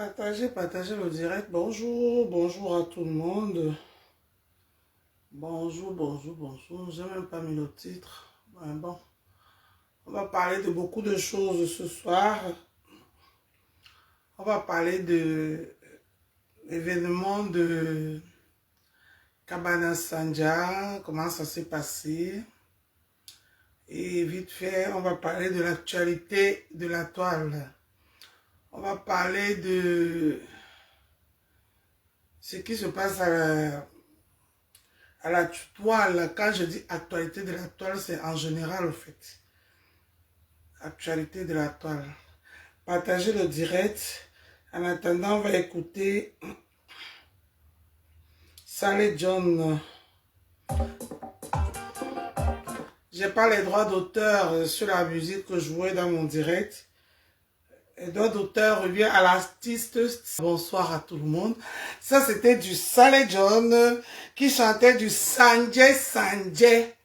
Partagez le direct. Bonjour, bonjour à tout le monde. Bonjour, bonjour, bonjour. J'ai même pas mis le titre. Ouais, bon, on va parler de beaucoup de choses ce soir. On va parler de l'événement de Kabana Sanja, comment ça s'est passé. Et vite fait, on va parler de l'actualité de la toile. On va parler de ce qui se passe à la toile. Quand je dis actualité de la toile, c'est en général, en fait. Actualité de la toile. Partagez le direct. En attendant, on va écouter Saleh John. J'ai pas les droits d'auteur sur la musique que je jouais dans mon direct. Les droits d'auteur revient à l'artiste. Bonsoir à tout le monde. Ça, c'était du Saleh John qui chantait du Sanjay Sanjay.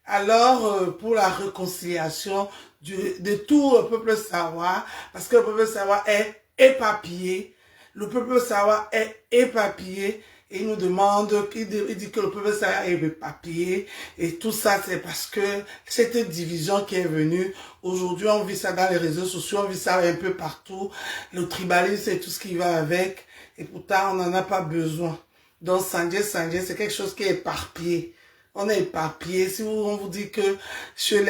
Alors, pour la réconciliation de tout le peuple Sawa, parce que le peuple Sawa est éparpillé, le peuple Sawa est éparpillé, et il nous demande, il dit que le peuple Sawa est éparpillé, et tout ça c'est parce que cette division qui est venue, aujourd'hui on vit ça dans les réseaux sociaux, on vit ça un peu partout, le tribalisme et tout ce qui va avec, et pourtant on n'en a pas besoin. Donc Sanjay Sanjay, c'est quelque chose qui est éparpillé. On est éparpillé. Si on vous dit que chez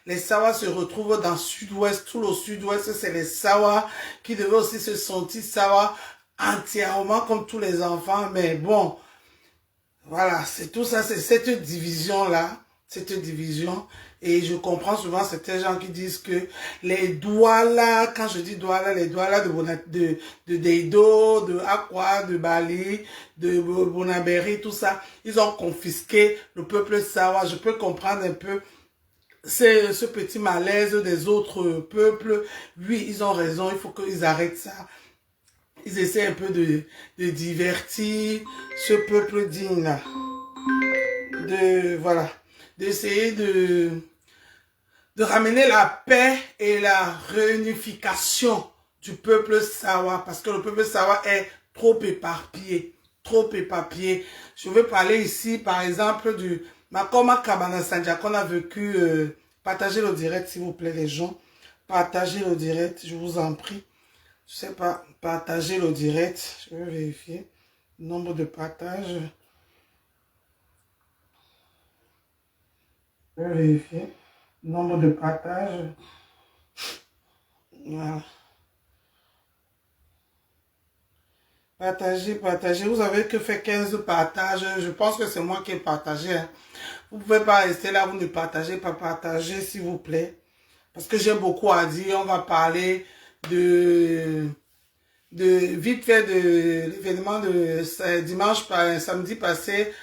les Sawa se retrouvent dans le sud-ouest, tout le sud-ouest, c'est les Sawa qui devaient aussi se sentir Sawa entièrement comme tous les enfants. Mais bon, voilà, c'est tout ça, c'est cette division-là, cette division. Et je comprends souvent certains gens qui disent que les douala, quand je dis douala, les douala de Deido, de Akwa, de Bali, de Bonaberi, tout ça, ils ont confisqué le peuple Sawa. Je peux comprendre un peu ce petit malaise des autres peuples. Oui, ils ont raison, il faut qu'ils arrêtent ça. Ils essaient un peu de divertir ce peuple digne là. Voilà, d'essayer de ramener la paix et la réunification du peuple Sawa, parce que le peuple Sawa est trop éparpillé, trop éparpillé. Je vais parler ici, par exemple, du Makoma Kabana Sanja qu'on a vécu. Partagez le direct, s'il vous plaît, les gens. Partagez le direct, je vous en prie. Je sais pas, partagez le direct. Je vais vérifier le nombre de partages. Je vais vérifier le nombre de partages. Voilà. Partagez, partagez. Vous avez que fait 15 partages. Je pense que c'est moi qui ai partagé. Hein. Vous ne pouvez pas rester là, vous ne partagez pas, partagez s'il vous plaît. Parce que j'ai beaucoup à dire. On va parler de vite fait de l'événement de samedi passé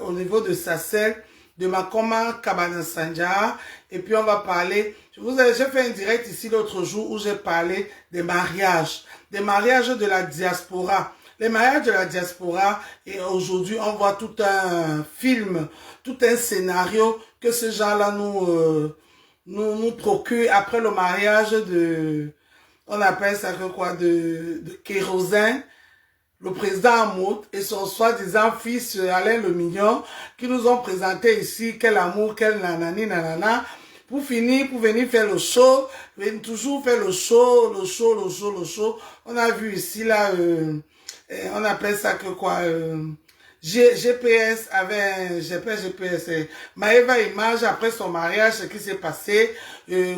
au niveau de Sassel, de Makoma Kabana Sanja. Et puis on va parler, j'ai fait un direct ici l'autre jour où j'ai parlé des mariages de la diaspora. Les mariages de la diaspora, et aujourd'hui on voit tout un film, tout un scénario que ce genre-là nous procure après le mariage on appelle ça que quoi, de Kérosène, le président Hamoud et son soi-disant fils Alain Le Mignon, qui nous ont présenté ici quel amour, quel nanani, nanana, pour finir, pour venir faire le show, toujours faire le show. On a vu ici, là, on appelle ça que quoi, GPS avait GPS. Maëva Image, après son mariage, ce qui s'est passé.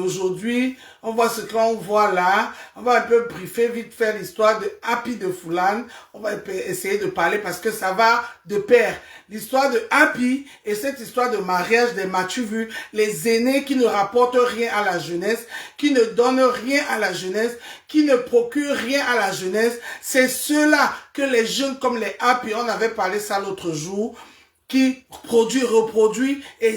Aujourd'hui, on voit ce qu'on voit là. On va un peu briefer vite faire l'histoire de Happy de Foulane. On va essayer de parler parce que ça va de pair. L'histoire de Happy et cette histoire de mariage des Mathieu Vu, les aînés qui ne rapportent rien à la jeunesse, qui ne donnent rien à la jeunesse, qui ne procurent rien à la jeunesse. C'est ceux-là que les jeunes comme les Happy, on avait parlé ça l'autre jour, qui reproduit, et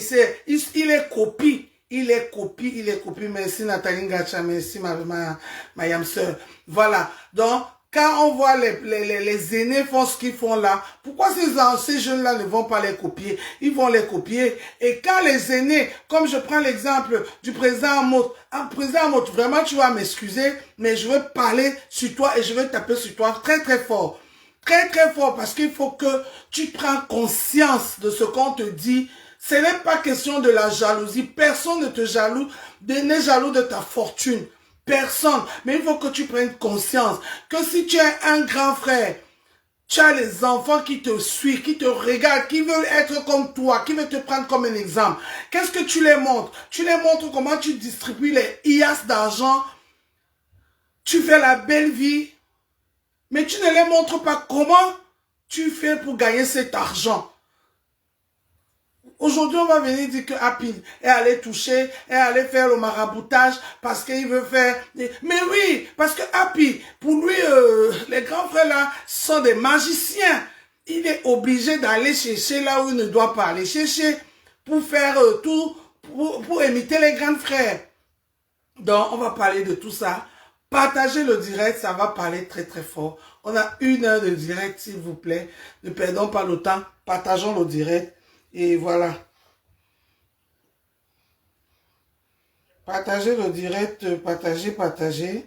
il est copie. Il est copie. Merci Nathalie Ngacha, merci ma yam sœur. Voilà. Donc, quand on voit les aînés font ce qu'ils font là, pourquoi ces jeunes-là ne vont pas les copier? Ils vont les copier. Et quand les aînés, comme je prends l'exemple du président Amot, président Amot, vraiment tu vas m'excuser, mais je vais parler sur toi et je vais taper sur toi très très fort. Très très fort, parce qu'il faut que tu prends conscience de ce qu'on te dit. Ce n'est pas question de la jalousie. Personne ne te jaloux, n'est jaloux de ta fortune. Personne. Mais il faut que tu prennes conscience que si tu es un grand frère, tu as les enfants qui te suivent, qui te regardent, qui veulent être comme toi, qui veulent te prendre comme un exemple. Qu'est-ce que tu les montres? Tu les montres comment tu distribues les IAS d'argent. Tu fais la belle vie. Mais tu ne les montres pas comment tu fais pour gagner cet argent. Aujourd'hui, on va venir dire que Happy est allé toucher, est allé faire le maraboutage parce qu'il veut faire... Mais oui, parce que Happy, pour lui, les grands frères là sont des magiciens. Il est obligé d'aller chercher là où il ne doit pas aller chercher pour faire tout, pour imiter les grands frères. Donc, on va parler de tout ça. Partagez le direct, ça va parler très très fort. On a 1 heure de direct, s'il vous plaît. Ne perdons pas le temps. Partageons le direct. Et voilà. Partagez le direct, partagez.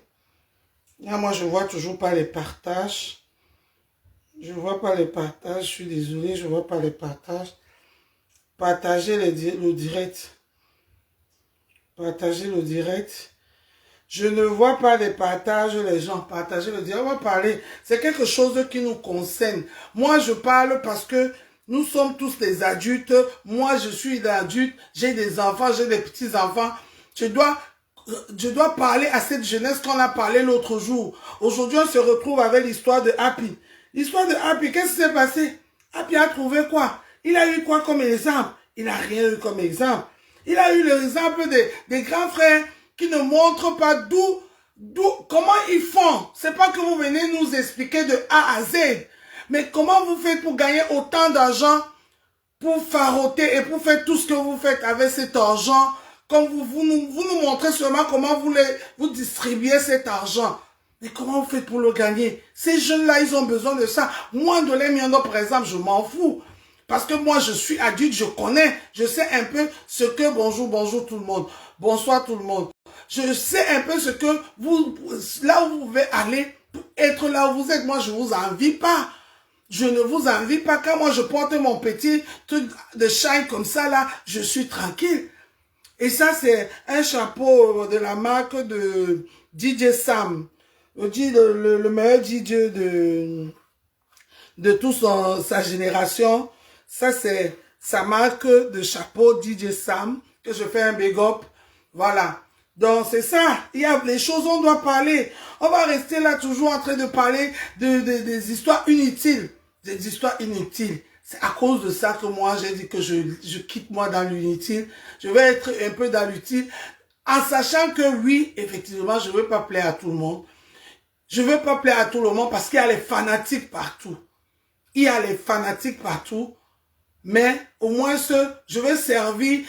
Là, moi, je vois toujours pas les partages. Je vois pas les partages. Je suis désolé, je vois pas les partages. Partagez le direct. Partagez le direct. Je ne vois pas les partages, les gens. Partagez le direct. On va parler. C'est quelque chose qui nous concerne. Moi, je parle parce que nous sommes tous des adultes. Moi, je suis un adulte. J'ai des enfants, j'ai des petits-enfants. Je dois parler à cette jeunesse qu'on a parlé l'autre jour. Aujourd'hui, on se retrouve avec l'histoire de Happy. L'histoire de Happy, qu'est-ce qui s'est passé? Happy a trouvé quoi? Il a eu quoi comme exemple? Il n'a rien eu comme exemple. Il a eu l'exemple des grands frères qui ne montrent pas comment ils font. C'est pas que vous venez nous expliquer de A à Z. Mais comment vous faites pour gagner autant d'argent, pour faroter et pour faire tout ce que vous faites avec cet argent, comme vous nous montrez seulement comment vous distribuez cet argent. Mais comment vous faites pour le gagner? Ces jeunes-là, ils ont besoin de ça. Moi, de les millions, par exemple, je m'en fous. Parce que moi, je suis adulte, je connais, je sais un peu ce que... Bonjour tout le monde. Bonsoir tout le monde. Je sais un peu ce que là où vous pouvez aller, pour être là où vous êtes. Moi, je ne vous envie pas. Je ne vous envie pas. Quand moi, je porte mon petit truc de shine comme ça, là, je suis tranquille. Et ça, c'est un chapeau de la marque de DJ Sam. Le meilleur DJ de toute sa génération. Ça, c'est sa marque de chapeau DJ Sam, que je fais un big up. Voilà. Donc, c'est ça. Les choses, on doit parler. On va rester là toujours en train de parler des histoires inutiles. Des histoires inutiles. C'est à cause de ça que moi, j'ai dit que je quitte moi dans l'inutile. Je vais être un peu dans l'utile. En sachant que oui, effectivement, je ne veux pas plaire à tout le monde. Je ne veux pas plaire à tout le monde parce qu'il y a les fanatiques partout. Il y a les fanatiques partout. Mais au moins je veux servir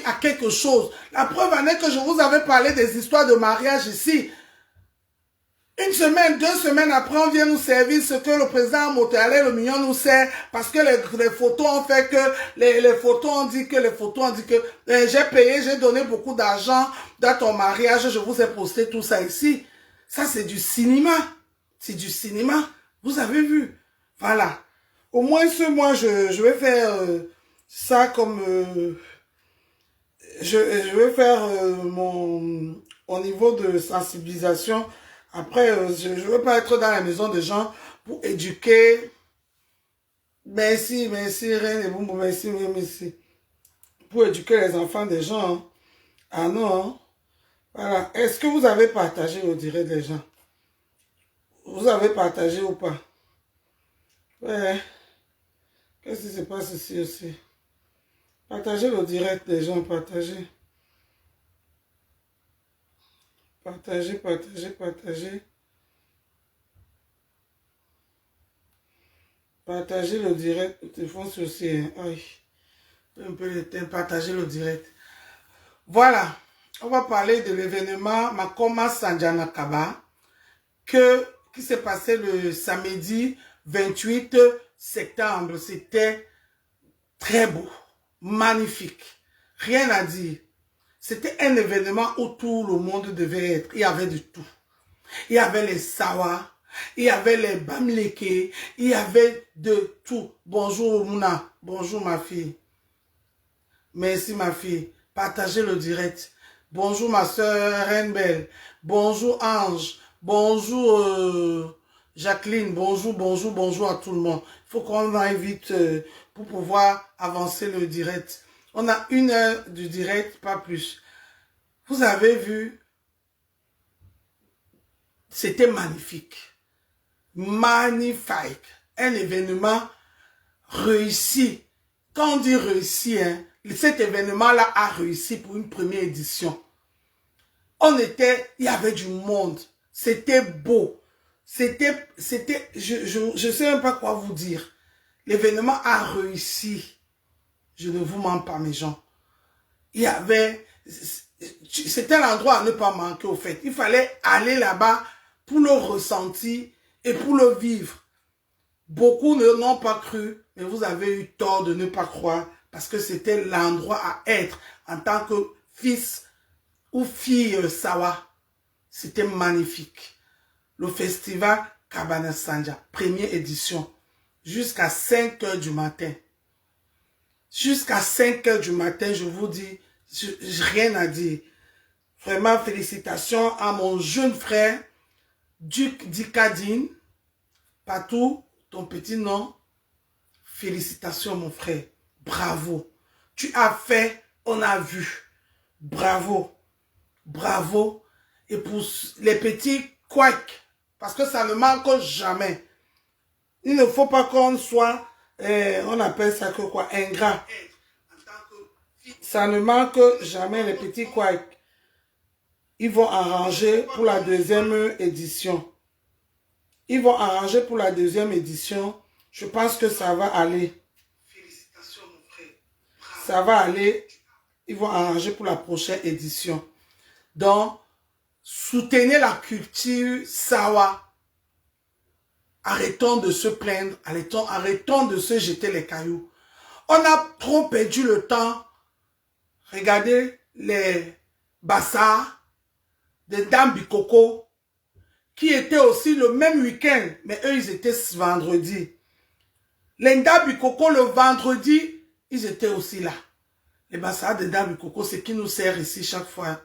à quelque chose. La preuve en est que je vous avais parlé des histoires de mariage ici. 1 semaine, 2 semaines après, on vient nous servir ce que le président Motoalé, le million nous sert, parce que les photos ont fait que, les photos ont dit que j'ai payé, j'ai donné beaucoup d'argent dans ton mariage, je vous ai posté tout ça ici. Ça, c'est du cinéma. C'est du cinéma. Vous avez vu. Voilà. Au moins, moi, je vais faire ça comme... je vais faire au niveau de sensibilisation. Après, je ne veux pas être dans la maison des gens pour éduquer. Merci, rien de bon, merci. Pour éduquer les enfants des gens. Hein. Ah non. Hein. Voilà. Est-ce que vous avez partagé le direct des gens? Vous avez partagé ou pas? Ouais. Qu'est-ce qui se passe ici aussi? Partagez le direct des gens, partagez. Partagez. Partagez le direct. Le téléphone aussi. Aïe. Un peu de temps. Partagez le direct. Voilà. On va parler de l'événement Makoma Sanjanakaba. qui s'est passé le samedi 28 septembre. C'était très beau, magnifique, rien à dire. C'était un événement où tout le monde devait être. Il y avait de tout. Il y avait les sawa, il y avait les bamleke, il y avait de tout. Bonjour Mouna, bonjour ma fille. Merci ma fille. Partagez le direct. Bonjour ma soeur Reine Belle. Bonjour Ange. Bonjour Jacqueline. Bonjour à tout le monde. Il faut qu'on aille vite pour pouvoir avancer le direct. On a 1 heure du direct, pas plus. Vous avez vu, c'était magnifique. Magnifique. Un événement réussi. Quand on dit réussi, hein, cet événement-là a réussi pour une première édition. Il y avait du monde. C'était beau. Je sais même pas quoi vous dire. L'événement a réussi. Je ne vous mens pas, mes gens. C'était l'endroit à ne pas manquer, au fait. Il fallait aller là-bas pour le ressentir et pour le vivre. Beaucoup n'ont pas cru, mais vous avez eu tort de ne pas croire parce que c'était l'endroit à être en tant que fils ou fille Sawa. C'était magnifique. Le festival Kabana Sanja, première édition, jusqu'à 5 h du matin. Jusqu'à 5 h du matin, je vous dis, rien à dire. Vraiment, félicitations à mon jeune frère, Duc Dikadine, Patou, ton petit nom. Félicitations, mon frère. Bravo. Tu as fait, on a vu. Bravo. Bravo. Et pour les petits couacs, parce que ça ne manque jamais. Il ne faut pas qu'on soit, on appelle ça que quoi, ingrat. Ça ne manque jamais, les petits couacs. Ils vont arranger pour la 2e édition. Ils vont arranger pour la 2e édition. Je pense que ça va aller. Félicitations, mon frère. Ça va aller. Ils vont arranger pour la prochaine édition. Donc, soutenez la culture Sawa. Arrêtons de se plaindre. Arrêtons de se jeter les cailloux. On a trop perdu le temps. Regardez les bassards de Dame Bikoko qui étaient aussi le même week-end, mais eux, ils étaient vendredi. Les Dame Bikoko, le vendredi, ils étaient aussi là. Les bassards de Dame Bikoko, c'est qui nous sert ici chaque fois.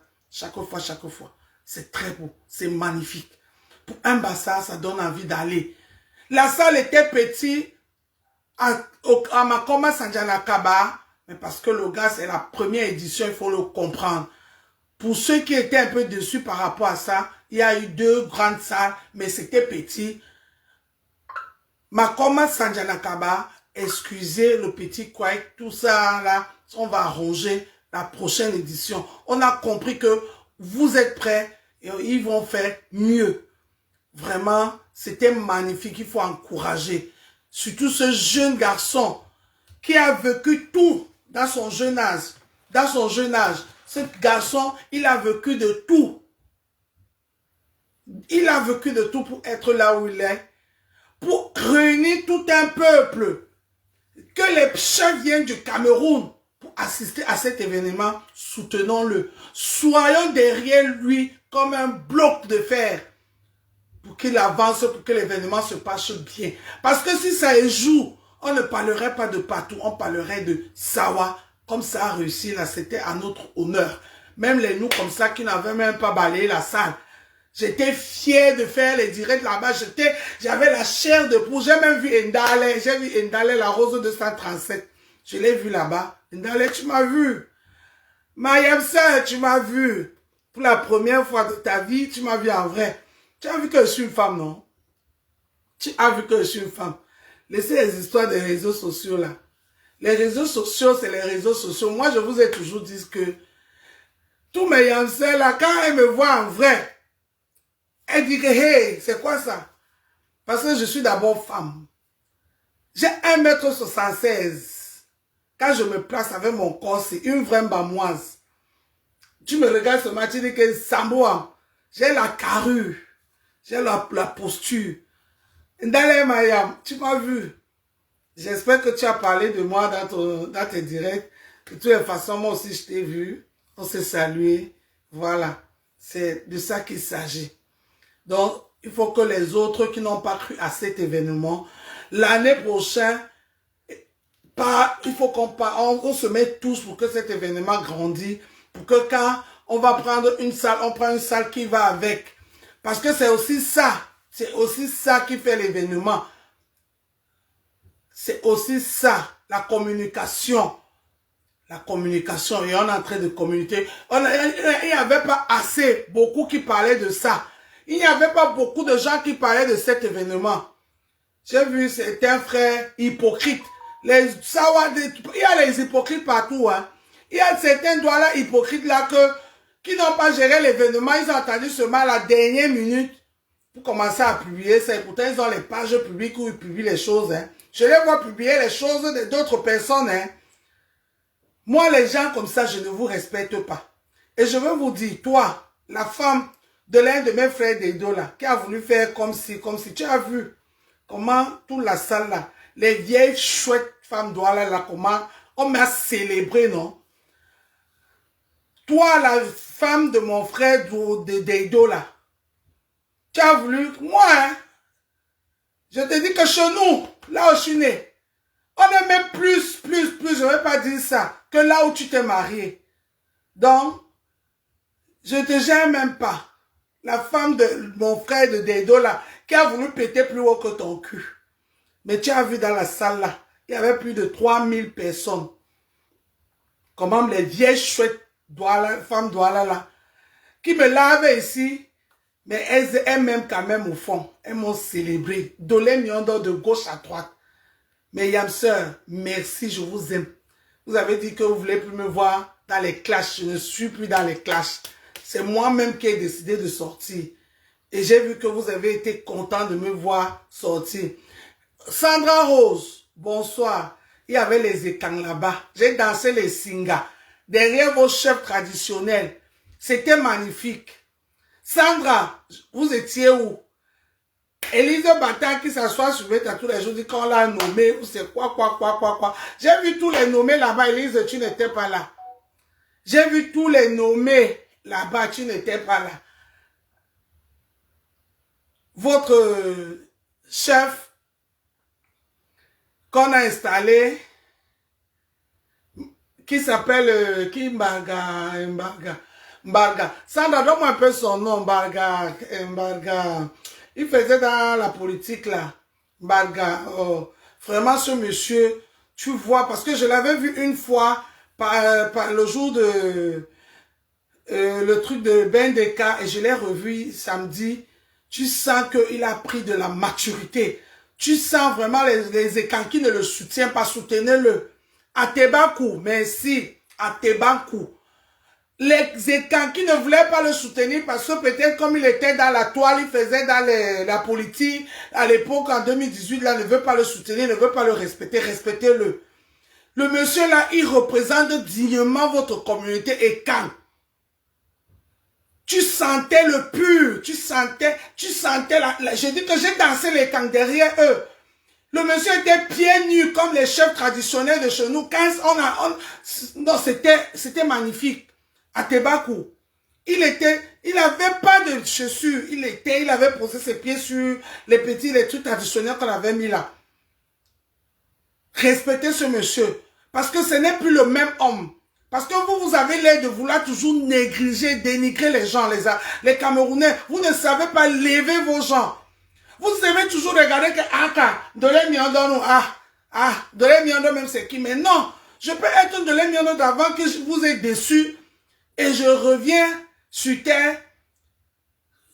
C'est très beau, c'est magnifique. Pour un bassard, ça donne envie d'aller. La salle était petite à Makoma Sanjanakaba, mais parce que le gars, c'est la première édition, il faut le comprendre. Pour ceux qui étaient un peu déçus par rapport à ça, il y a eu 2 grandes salles, mais c'était petit. Makoma Sanjanakaba, excusez le petit couac, tout ça là, on va arranger la prochaine édition. On a compris que vous êtes prêts et ils vont faire mieux. Vraiment, c'était magnifique, il faut encourager. Surtout ce jeune garçon qui a vécu tout dans son jeune âge. Dans son jeune âge, ce garçon, il a vécu de tout. Il a vécu de tout pour être là où il est. Pour réunir tout un peuple. Que les chefs viennent du Cameroun pour assister à cet événement. Soutenons-le. Soyons derrière lui comme un bloc de fer. Pour qu'il avance, pour que l'événement se passe bien. Parce que si ça échoue, on ne parlerait pas de partout, on parlerait de Sawa. Comme ça a réussi, là, c'était à notre honneur. Même les nous comme ça qui n'avaient même pas balayé la salle. J'étais fier de faire les directs là-bas. J'avais la chair de poule. J'ai même vu Ndale. J'ai vu Ndale, la rose 237. Je l'ai vu là-bas. Ndale, tu m'as vu. Mayamsa, tu m'as vu. Pour la première fois de ta vie, tu m'as vu en vrai. Tu as vu que je suis une femme, non? Tu as vu que je suis une femme. Laissez les histoires des réseaux sociaux là. Les réseaux sociaux, c'est les réseaux sociaux. Moi, je vous ai toujours dit que tous mes Yamsais là, quand elles me voient en vrai, elles disent que hey, c'est quoi ça? Parce que je suis d'abord femme. J'ai 1,76 m. Quand je me place avec mon corps, c'est une vraie bamoise. Tu me regardes ce matin, tu dis que Samoa, j'ai la carrure. j'ai la posture. Ndale Mayam, tu m'as vu. J'espère que tu as parlé de moi dans tes directs. De toutes les façons, moi aussi, je t'ai vu. On s'est salué. Voilà. C'est de ça qu'il s'agit. Donc, il faut que les autres qui n'ont pas cru à cet événement, l'année prochaine, il faut qu'on se mette tous pour que cet événement grandisse. Pour que quand on va prendre une salle, on prend une salle qui va avec. Parce que c'est aussi ça. C'est aussi ça qui fait l'événement. C'est aussi ça, la communication. La communication, et on est en train de communiquer. Il n'y avait pas assez, beaucoup qui parlaient de ça. Il n'y avait pas beaucoup de gens qui parlaient de cet événement. J'ai vu certains frères hypocrites. Il y a les hypocrites partout. Hein. Il y a certains douala hypocrites là qui n'ont pas géré l'événement. Ils ont attendu seulement à la dernière minute pour commencer à publier ça. Et pourtant, ils ont les pages publiques où ils publient les choses. Hein. Je les vois publier les choses d'autres personnes. Hein. Moi, les gens comme ça, je ne vous respecte pas. Et je veux vous dire, toi, la femme de l'un de mes frères d'Edo là, qui a voulu faire comme si, tu as vu comment toute la salle là, les vieilles chouettes femmes douala là, comment on m'a célébré, non? Toi, la femme de mon frère d'Edo là, tu as voulu, moi, hein, je te dis que chez nous, là où je suis né, on est même plus, je ne vais pas dire ça, que là où tu t'es marié. Donc, je ne te gêne même pas. La femme de mon frère de Dedo là, qui a voulu péter plus haut que ton cul. Mais tu as vu dans la salle là, il y avait plus de 3000 personnes. Comment les vieilles chouettes femmes douala là, qui me lavaient ici, mais elles m'aiment quand même au fond. Elles m'ont célébré. Dolé Miondo de gauche à droite. Mais Yam sœur, merci, je vous aime. Vous avez dit que vous voulez plus me voir dans les clashs. Je ne suis plus dans les clashs. C'est moi-même qui ai décidé de sortir. Et j'ai vu que vous avez été content de me voir sortir. Sandra Rose, bonsoir. Il y avait les étangs là-bas. J'ai dansé les singas. Derrière vos chefs traditionnels. C'était magnifique. Sandra, vous étiez où? Élise Bata qui s'assoit sur à tous les jours, dit qu'on l'a nommé, ou c'est quoi. J'ai vu tous les nommés là-bas, Élise, tu n'étais pas là. J'ai vu tous les nommés là-bas, tu n'étais pas là. Votre chef qu'on a installé, qui s'appelle, Mbarga. Sandra, donne-moi un peu son nom, Mbarga. Il faisait dans la politique là, Mbarga. Oh, vraiment ce monsieur, tu vois, parce que je l'avais vu une fois par le jour de le truc de Bendeka et je l'ai revu samedi. Tu sens qu'il a pris de la maturité. Tu sens vraiment les écans qui ne le soutiennent pas, soutenez-le. Atebakou, merci, Atebakou. Les écans qui ne voulaient pas le soutenir parce que peut-être comme il était dans la toile, il faisait dans la politique, à l'époque en 2018, là, ne veut pas le soutenir, ne veut pas le respecter, respectez-le. Le monsieur là, il représente dignement votre communauté et quand tu sentais le pur, tu sentais je dis que j'ai dansé les camps derrière eux. Le monsieur était pieds nus comme les chefs traditionnels de chez nous. Non, c'était magnifique. À Tebakou. Il avait pas de chaussures. Il avait posé ses pieds sur les trucs traditionnels qu'on avait mis là. Respectez ce monsieur. Parce que ce n'est plus le même homme. Parce que vous avez l'air de vouloir toujours négliger, dénigrer les gens, les Camerounais. Vous ne savez pas lever vos gens. Vous aimez toujours regarder que Dolé Miondo, Dolé Miondo même c'est qui. Mais non, je peux être Dolé Miondo d'avant que je vous ai déçu. Et je reviens sur terre.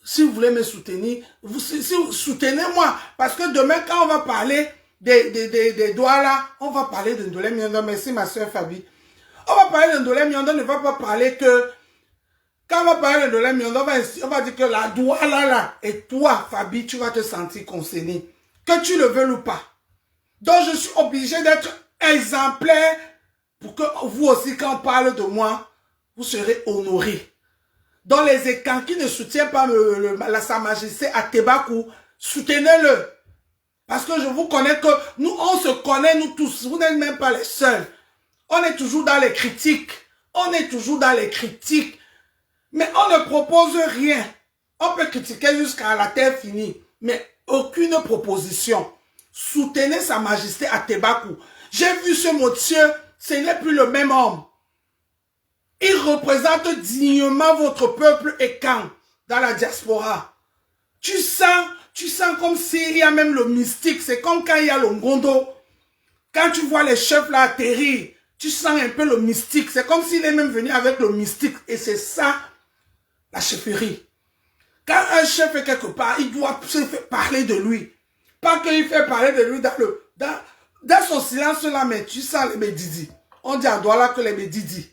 Si vous voulez me soutenir, soutenez-moi. Parce que demain, quand on va parler des doigts là, on va parler de Ndolé Miondo. Merci ma soeur Fabi. On va parler de Ndolé Miondo, on ne va pas parler que... Quand on va parler de Ndolé Miondo, on va dire que la doigt là, et toi Fabi, tu vas te sentir concerné. Que tu le veuilles ou pas. Donc je suis obligé d'être exemplaire pour que vous aussi, quand on parle de moi, vous serez honorés. Dans les écans qui ne soutiennent pas Sa Majesté à Tebakou, soutenez-le. Parce que je vous connais que nous, on se connaît, nous tous. Vous n'êtes même pas les seuls. On est toujours dans les critiques. On est toujours dans les critiques. Mais on ne propose rien. On peut critiquer jusqu'à la terre finie. Mais aucune proposition. Soutenez Sa Majesté à Tebakou. J'ai vu ce monsieur, ce n'est plus le même homme. Il représente dignement votre peuple écan dans la diaspora. Tu sens comme s'il y a même le mystique. C'est comme quand il y a le ngondo. Quand tu vois les chefs là atterrir, tu sens un peu le mystique. C'est comme s'il est même venu avec le mystique. Et c'est ça, la chefferie. Quand un chef est quelque part, il doit se faire parler de lui. Pas qu'il fait parler de lui dans son silence là, mais tu sens les médidis. On dit à Douala que les médidis.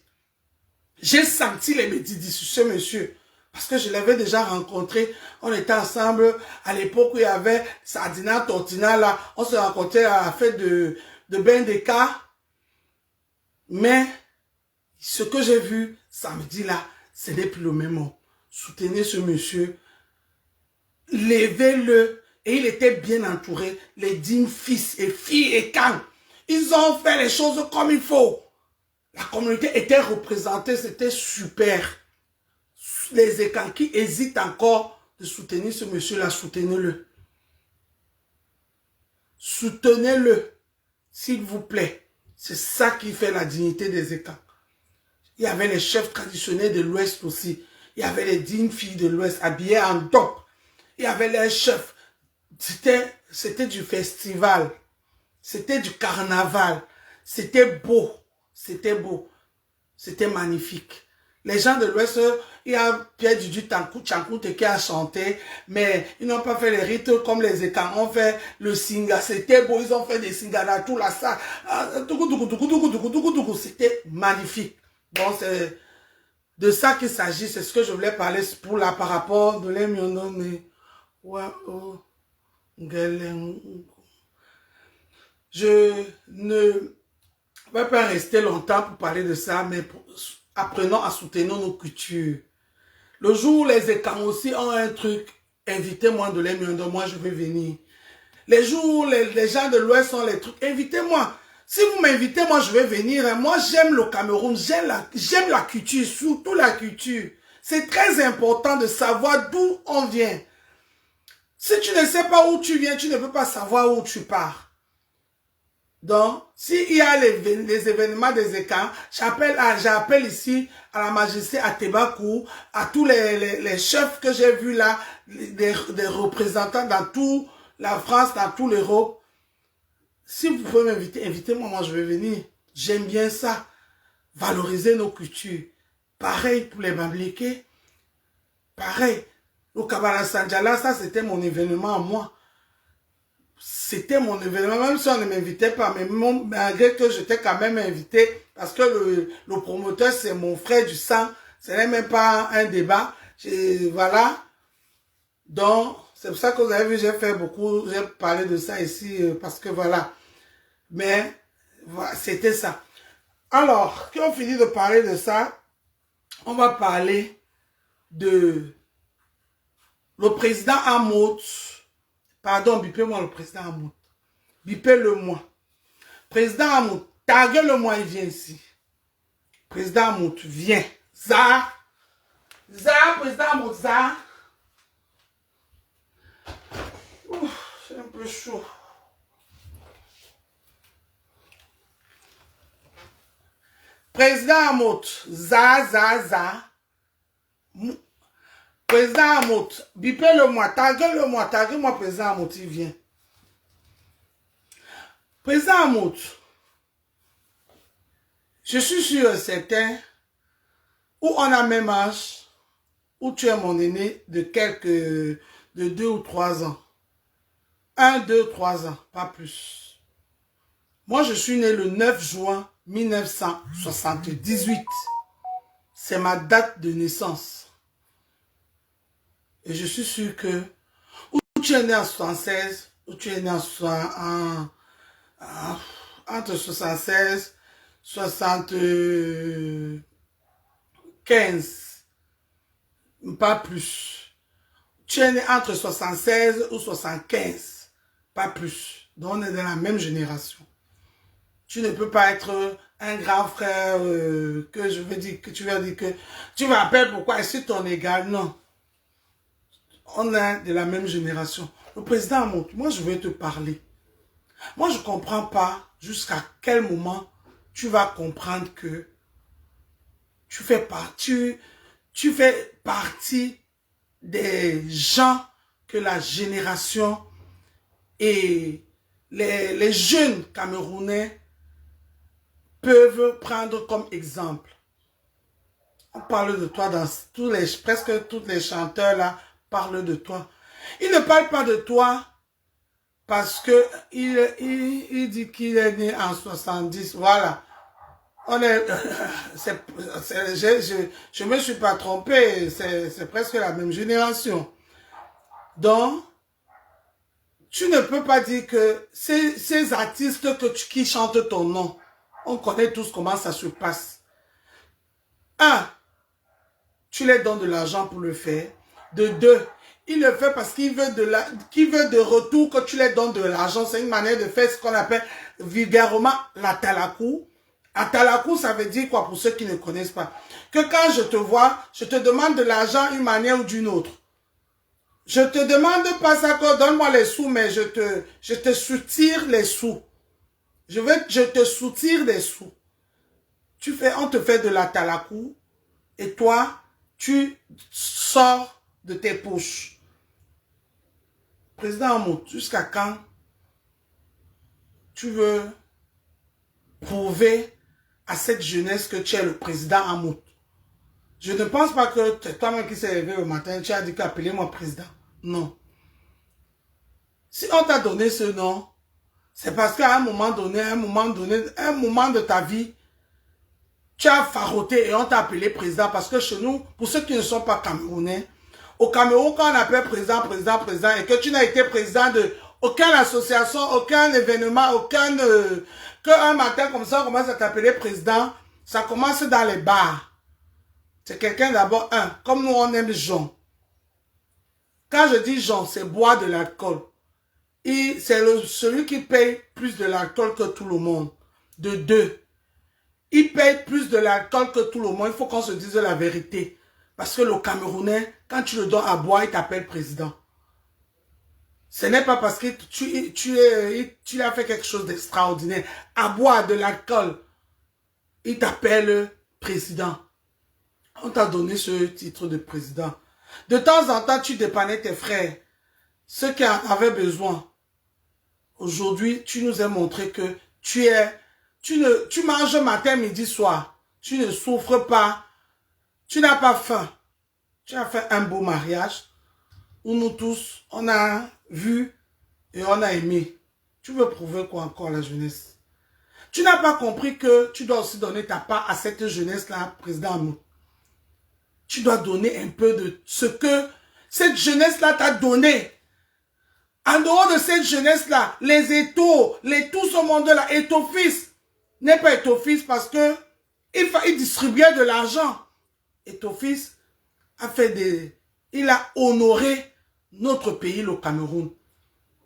J'ai senti les médidis sur ce monsieur. Parce que je l'avais déjà rencontré. On était ensemble à l'époque où il y avait Sardina, Tortina là. On se rencontrait à la fête de Bendeka. Mais ce que j'ai vu samedi là, ce n'est plus le même homme. Soutenez ce monsieur. Levez-le. Et il était bien entouré. Les dignes fils et filles et camps. Ils ont fait les choses comme il faut. La communauté était représentée. C'était super. Les écans qui hésitent encore de soutenir ce monsieur-là, soutenez-le. Soutenez-le, s'il vous plaît. C'est ça qui fait la dignité des écans. Il y avait les chefs traditionnels de l'Ouest aussi. Il y avait les dignes filles de l'Ouest habillées en dope. Il y avait les chefs. C'était du festival. C'était du carnaval. C'était beau. C'était beau. C'était magnifique. Les gens de l'Ouest, il y a Pierre Dudu Tchankouté qui a chanté, mais ils n'ont pas fait les rites comme les écans ont fait le singa. C'était beau, ils ont fait des singas dans tout la salle. C'était magnifique. Bon, c'est de ça qu'il s'agit, c'est ce que je voulais parler pour la par rapport de l'émionon. Je ne vais pas rester longtemps pour parler de ça, mais apprenons à soutenir nos cultures. Le jour où les écans aussi ont un truc, invitez-moi de l'émionon, moi je vais venir. Les jours où les gens de l'Ouest ont les trucs, invitez-moi. Si vous m'invitez, moi je vais venir. Moi j'aime le Cameroun, j'aime la culture, surtout la culture. C'est très important de savoir d'où on vient. Si tu ne sais pas où tu viens, tu ne peux pas savoir où tu pars. Donc, s'il y a les événements des écans, j'appelle ici à la Majesté à Tebakou, à tous les chefs que j'ai vus là, des représentants dans toute la France, dans toute l'Europe. Si vous pouvez m'inviter, invitez-moi, moi je vais venir. J'aime bien ça. Valoriser nos cultures. Pareil pour les Bambliqués. Pareil. Le Kabbalah Sanjala, ça c'était mon événement à moi. C'était mon événement, même si on ne m'invitait pas, mais malgré que j'étais quand même invité, parce que le promoteur c'est mon frère du sang, ce n'est même pas un débat. Voilà. Donc, c'est pour ça que vous avez vu, j'ai parlé de ça ici, parce que voilà. Mais, voilà, c'était ça. Alors, quand on finit de parler de ça, on va parler de le président Hamout. Pardon, bipez-moi le président Hamout. Bipez-le-moi. Président Hamout, taguez-le-moi, il vient ici. Président Hamout, viens. Ça, président Hamout, ça. C'est un peu chaud. Président Hamout, za. Président Hamout, bipez-le-moi, taguez-moi, président Hamout, il vient. Président Hamout, je suis sûr certain, où on a même âge, où tu es mon aîné de 2 ou 3 ans. 1, 2, 3 ans, pas plus. Moi, je suis né le 9 juin 1978. C'est ma date de naissance. Et je suis sûr que, où tu es né en 76, où tu es né entre 76, 75, pas plus. Tu es né entre 76 ou 75, pas plus. Donc on est dans la même génération. Tu ne peux pas être un grand frère que je veux dire, que tu vas dire que tu m'appelles pourquoi est-ce ton égal? Non. On est de la même génération. Le président Amout, moi je veux te parler. Moi je ne comprends pas jusqu'à quel moment tu vas comprendre que tu fais partie des gens que la génération et les jeunes Camerounais peuvent prendre comme exemple. On parle de toi dans presque tous les chanteurs là parlent de toi. Ils ne parlent pas de toi parce que il dit qu'il est né en 70. Voilà. On est, je me suis pas trompé. C'est presque la même génération. Donc, tu ne peux pas dire que ces artistes qui chantent ton nom, on connaît tous comment ça se passe. Un, tu leur donnes de l'argent pour le faire. De deux, il le fait parce qu'il veut de retour que tu leur donnes de l'argent. C'est une manière de faire ce qu'on appelle vulgairement la talakou. La talakou, ça veut dire quoi pour ceux qui ne connaissent pas? Que quand je te vois, je te demande de l'argent d'une manière ou d'une autre. Je te demande pas ça que donne-moi les sous, mais je te soutire les sous. Je te soutire des sous. On te fait de la talakou et toi, tu sors de tes poches. Président Amout, jusqu'à quand tu veux prouver à cette jeunesse que tu es le président Amout? Je ne pense pas que c'est toi-même qui s'est levé le matin, tu as dit qu'appelez-moi président. Non. Si on t'a donné ce nom, c'est parce qu'à un moment donné, un moment de ta vie, tu as faroté et on t'a appelé président. Parce que chez nous, pour ceux qui ne sont pas camerounais, au Cameroun, quand on appelle président, et que tu n'as été président de aucune association, aucun événement, qu'un matin comme ça, on commence à t'appeler président, ça commence dans les bars. C'est quelqu'un d'abord, comme nous on aime Jean. Quand je dis Jean, c'est boire de l'alcool. Et c'est celui qui paye plus de l'alcool que tout le monde. De deux, il paye plus de l'alcool que tout le monde. Il faut qu'on se dise la vérité. Parce que le Camerounais, quand tu le donnes à boire, il t'appelle président. Ce n'est pas parce que tu as fait quelque chose d'extraordinaire. À boire de l'alcool, il t'appelle président. On t'a donné ce titre de président. De temps en temps, tu dépannais tes frères, ceux qui en avaient besoin. Aujourd'hui, tu nous as montré que tu manges matin, midi, soir. Tu ne souffres pas. Tu n'as pas faim. Tu as fait un beau mariage où nous tous, on a vu et on a aimé. Tu veux prouver quoi encore la jeunesse? Tu n'as pas compris que tu dois aussi donner ta part à cette jeunesse-là, président Amout. Tu dois donner un peu de ce que cette jeunesse-là t'a donné. En dehors de cette jeunesse-là, les étaux, tout ce monde-là, Étofis n'est pas Étofis parce que il distribuait de l'argent. Étofis il a honoré notre pays, le Cameroun.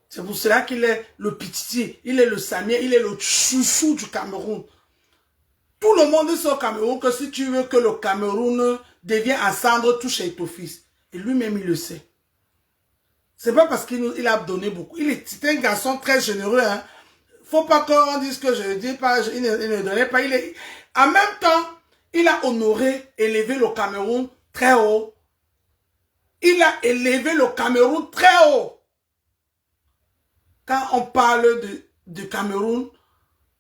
C'est pour cela qu'il est le pititi, il est le samier, il est le chouchou du Cameroun. Tout le monde sait au Cameroun que si tu veux que le Cameroun devienne à cendre, touche Étofis. Et lui-même, il le sait. C'est pas parce qu'il a donné beaucoup. C'est un garçon très généreux. Hein. Faut pas qu'on dise que je ne dis pas, il ne donnait pas. En même temps, il a honoré, élevé le Cameroun très haut. Il a élevé le Cameroun très haut. Quand on parle de Cameroun,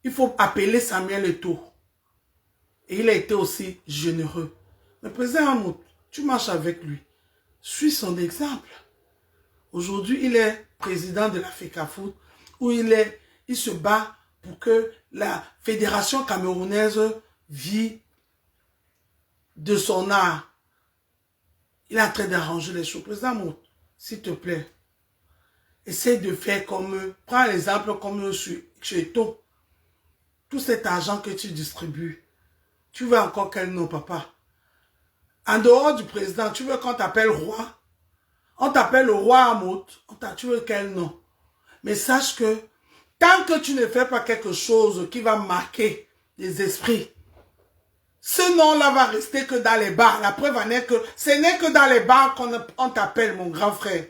il faut appeler Samuel Eto'o. Et il a été aussi généreux. Mais président Amout, tu marches avec lui. Suis son exemple. Aujourd'hui, il est président de la FECAFOOT, où il se bat pour que la fédération camerounaise vit de son art. Il est en train d'arranger les choses. Président Amout, s'il te plaît, essaie de faire comme eux. Prends l'exemple comme eux chez Eto'o. Tout cet argent que tu distribues, tu veux encore quel nom, papa? En dehors du président, tu veux qu'on t'appelle roi? On t'appelle le roi Amout. Tu veux quel nom? Mais sache que tant que tu ne fais pas quelque chose qui va marquer les esprits, ce nom-là va rester que dans les bars. La preuve en est que ce n'est que dans les bars qu'on t'appelle, mon grand frère.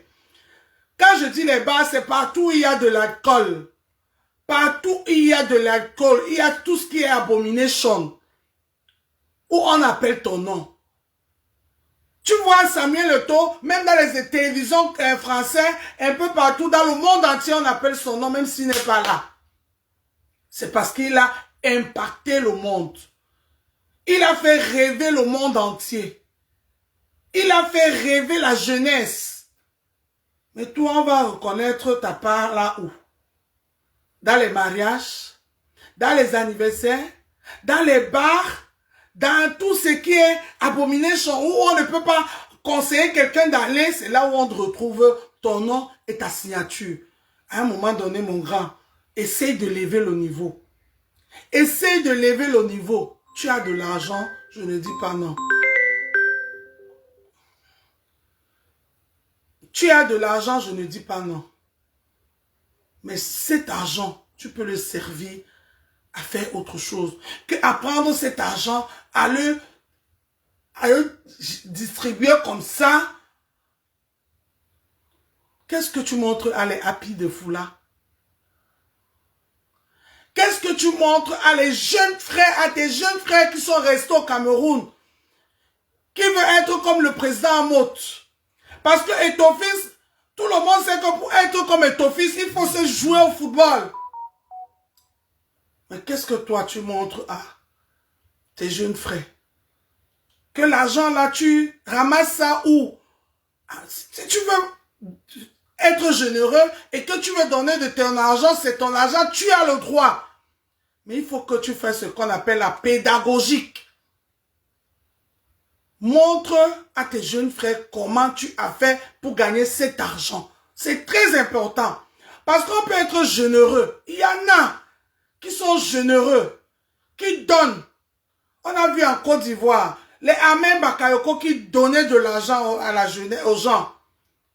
Quand je dis les bars, c'est partout où il y a de l'alcool. Partout où il y a de l'alcool, il y a tout ce qui est abomination. Où on appelle ton nom. Tu vois Samuel Eto'o, même dans les télévisions françaises, un peu partout dans le monde entier, on appelle son nom, même s'il n'est pas là. C'est parce qu'il a impacté le monde. Il a fait rêver le monde entier. Il a fait rêver la jeunesse. Mais toi, on va reconnaître ta part là où? Dans les mariages, dans les anniversaires, dans les bars, dans tout ce qui est abomination, où on ne peut pas conseiller quelqu'un d'aller, c'est là où on retrouve ton nom et ta signature. À un moment donné, mon grand, essaye de lever le niveau. Essaye de lever le niveau. Tu as de l'argent, je ne dis pas non. Tu as de l'argent, je ne dis pas non. Mais cet argent, tu peux le servir à faire autre chose que à prendre cet argent, à le distribuer comme ça. Qu'est-ce que tu montres à les happy de Foula? Qu'est-ce que tu montres à les jeunes frères, à tes jeunes frères qui sont restés au Cameroun, qui veulent être comme le président Amout? Parce que Eto'o-fils, tout le monde sait que pour être comme Eto'o-fils, il faut se jouer au football. Mais qu'est-ce que toi tu montres à tes jeunes frères? Que l'argent là, tu ramasses ça où? Si tu veux être généreux et que tu veux donner de ton argent, c'est ton argent, tu as le droit. Mais il faut que tu fasses ce qu'on appelle la pédagogique. Montre à tes jeunes frères comment tu as fait pour gagner cet argent. C'est très important. Parce qu'on peut être généreux. Il y en a qui sont généreux, qui donnent. On a vu en Côte d'Ivoire, les Amen Bakayoko qui donnaient de l'argent à la jeunesse, aux gens.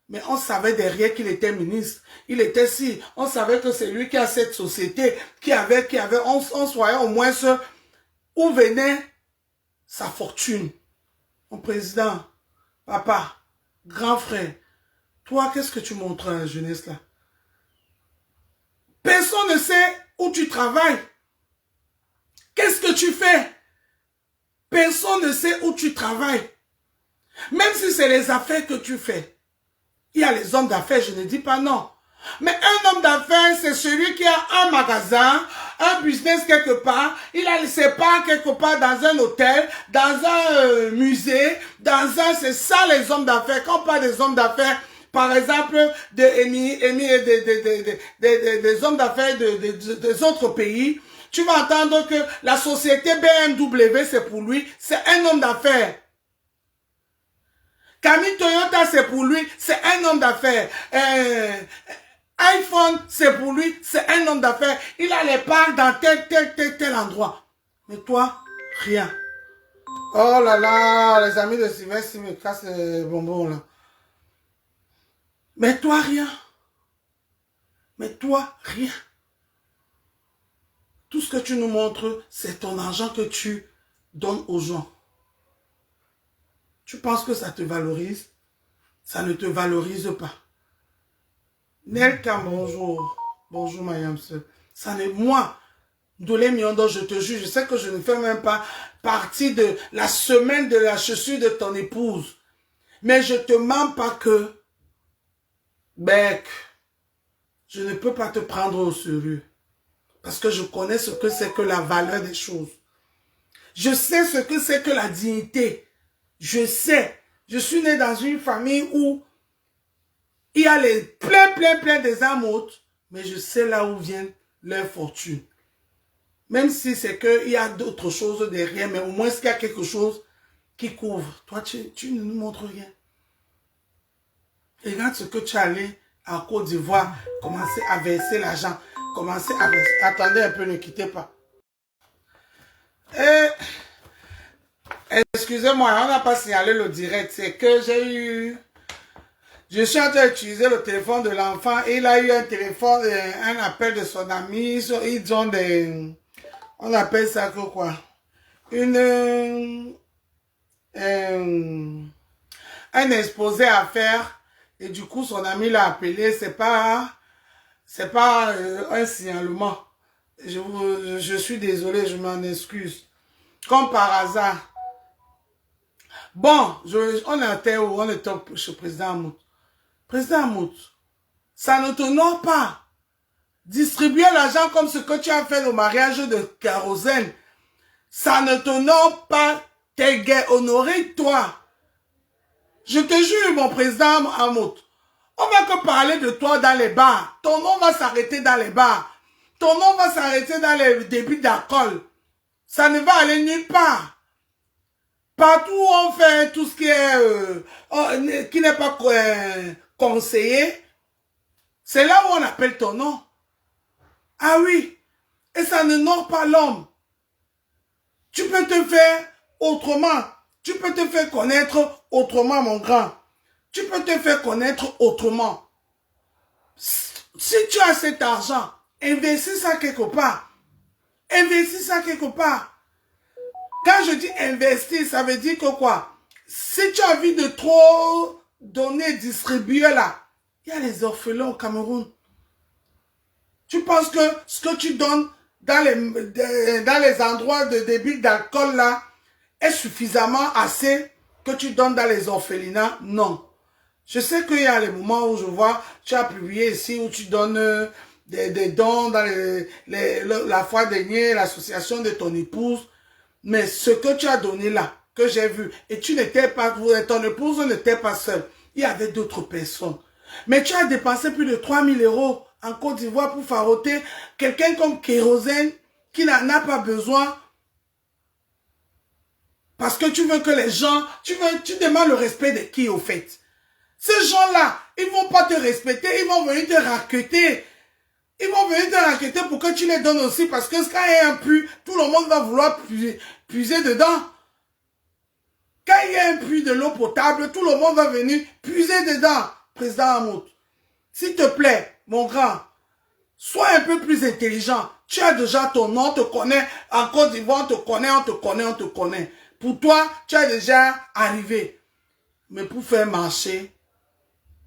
Mais on savait derrière qu'il était ministre. Il était si. On savait que c'est lui qui a cette société, on voyait au moins où venait sa fortune. Mon président, papa, grand frère, toi, qu'est-ce que tu montres à la jeunesse là? Personne ne sait où tu travailles. Qu'est-ce que tu fais? Personne ne sait où tu travailles. Même si c'est les affaires que tu fais. Il y a les hommes d'affaires, je ne dis pas non. Mais un homme d'affaires, c'est celui qui a un magasin, un business quelque part, il a ses parts quelque part dans un hôtel, dans un musée, c'est ça les hommes d'affaires. Quand on parle des hommes d'affaires, par exemple, des hommes d'affaires des autres pays, tu vas entendre que la société BMW, c'est pour lui, c'est un homme d'affaires. Camille Toyota, c'est pour lui, c'est un homme d'affaires. iPhone, c'est pour lui, c'est un homme d'affaires. Il a les parts dans tel endroit. Mais toi, rien. Oh là là, les amis de Sylvestre, ils me cassent les bonbons là. Mais toi, rien. Mais toi, rien. Tout ce que tu nous montres, c'est ton argent que tu donnes aux gens. Tu penses que ça te valorise? Ça ne te valorise pas. Nelka, bonjour. Bonjour, Mayam. Ça n'est moi. Dolé Miondo, je te jure, je sais que je ne fais même pas partie de la semaine de la chaussure de ton épouse. Mais je te mens pas que, Bec, je ne peux pas te prendre au sérieux. Parce que je connais ce que c'est que la valeur des choses. Je sais ce que c'est que la dignité. Je sais, je suis né dans une famille où il y a plein des amoutes, mais je sais là où vient leur fortune. Même si c'est qu'il y a d'autres choses derrière, mais au moins qu'il y a quelque chose qui couvre. Toi, tu ne nous montres rien. Regarde ce que tu es allé en Côte d'Ivoire, commencer à verser l'argent, commencer à verser. Attendez un peu, ne quittez pas. Excusez-moi, on n'a pas signalé le direct. C'est que j'ai eu... Je suis en train d'utiliser le téléphone de l'enfant et il a eu un téléphone, un appel de son ami. Ils ont des... On appelle ça que quoi? Un exposé à faire. Et du coup, son ami l'a appelé. C'est pas un signalement. Je suis désolé, je m'en excuse. Comme par hasard. Bon, on était où? On était chez le président Amout. Président Amout, ça ne t'honore pas. Distribuer l'argent comme ce que tu as fait au mariage de Kérosène, ça ne t'honore pas. T'es gay, honoré-toi. Je te jure, mon président Amout, on va que parler de toi dans les bars. Ton nom va s'arrêter dans les bars. Ton nom va s'arrêter dans les débits d'alcool. Ça ne va aller nulle part. Partout où on fait tout ce qui n'est pas conseillé, c'est là où on appelle ton nom. Ah oui, et ça ne honore pas l'homme. Tu peux te faire autrement. Tu peux te faire connaître autrement, mon grand. Tu peux te faire connaître autrement. Si tu as cet argent, investis ça quelque part. Investis ça quelque part. Quand je dis investir, ça veut dire que quoi? Si tu as envie de trop donner, distribuer là, il y a les orphelins au Cameroun. Tu penses que ce que tu donnes dans les endroits de débit d'alcool là est suffisamment assez que tu donnes dans les orphelinats? Non. Je sais qu'il y a les moments où je vois, tu as publié ici où tu donnes des dons dans la foi dernière, l'association de ton épouse. Mais ce que tu as donné là, que j'ai vu, et tu n'étais pas, ton épouse n'était pas seule. Il y avait d'autres personnes. Mais tu as dépensé plus de 3 000 € en Côte d'Ivoire pour faroter quelqu'un comme Kérosène qui n'en a pas besoin. Parce que tu veux que les gens, tu demandes le respect de qui au fait? Ces gens-là, ils vont pas te respecter, ils vont venir te raqueter. Ils vont venir te raqueter pour que tu les donnes aussi, parce que quand il y a un puits, tout le monde va vouloir puiser dedans. Quand il y a un puits de l'eau potable, tout le monde va venir puiser dedans. Président Amout, s'il te plaît, mon grand, sois un peu plus intelligent. Tu as déjà ton nom, on te connaît. En Côte d'Ivoire, on te connaît, on te connaît, on te connaît. Pour toi, tu as déjà arrivé. Mais pour faire marcher,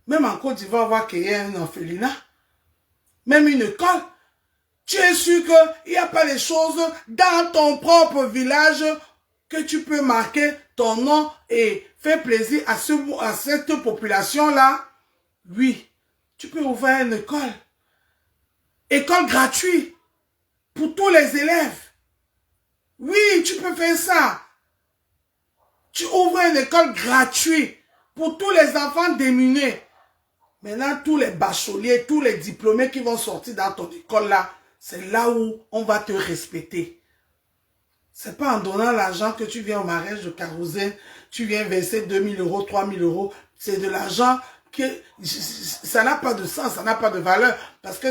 même en Côte d'Ivoire, on va créer un orphelinat. Même une école. Tu es sûr qu'il n'y a pas les choses dans ton propre village que tu peux marquer ton nom et faire plaisir à cette population-là? Oui, tu peux ouvrir une école. École gratuite pour tous les élèves. Oui, tu peux faire ça. Tu ouvres une école gratuite pour tous les enfants démunis. Maintenant, tous les bacheliers, tous les diplômés qui vont sortir dans ton école là, c'est là où on va te respecter. C'est pas en donnant l'argent que tu viens au mariage de Kérosène, tu viens verser 2 000 €, 3 000 €. C'est de l'argent que ça n'a pas de sens, ça n'a pas de valeur. Parce que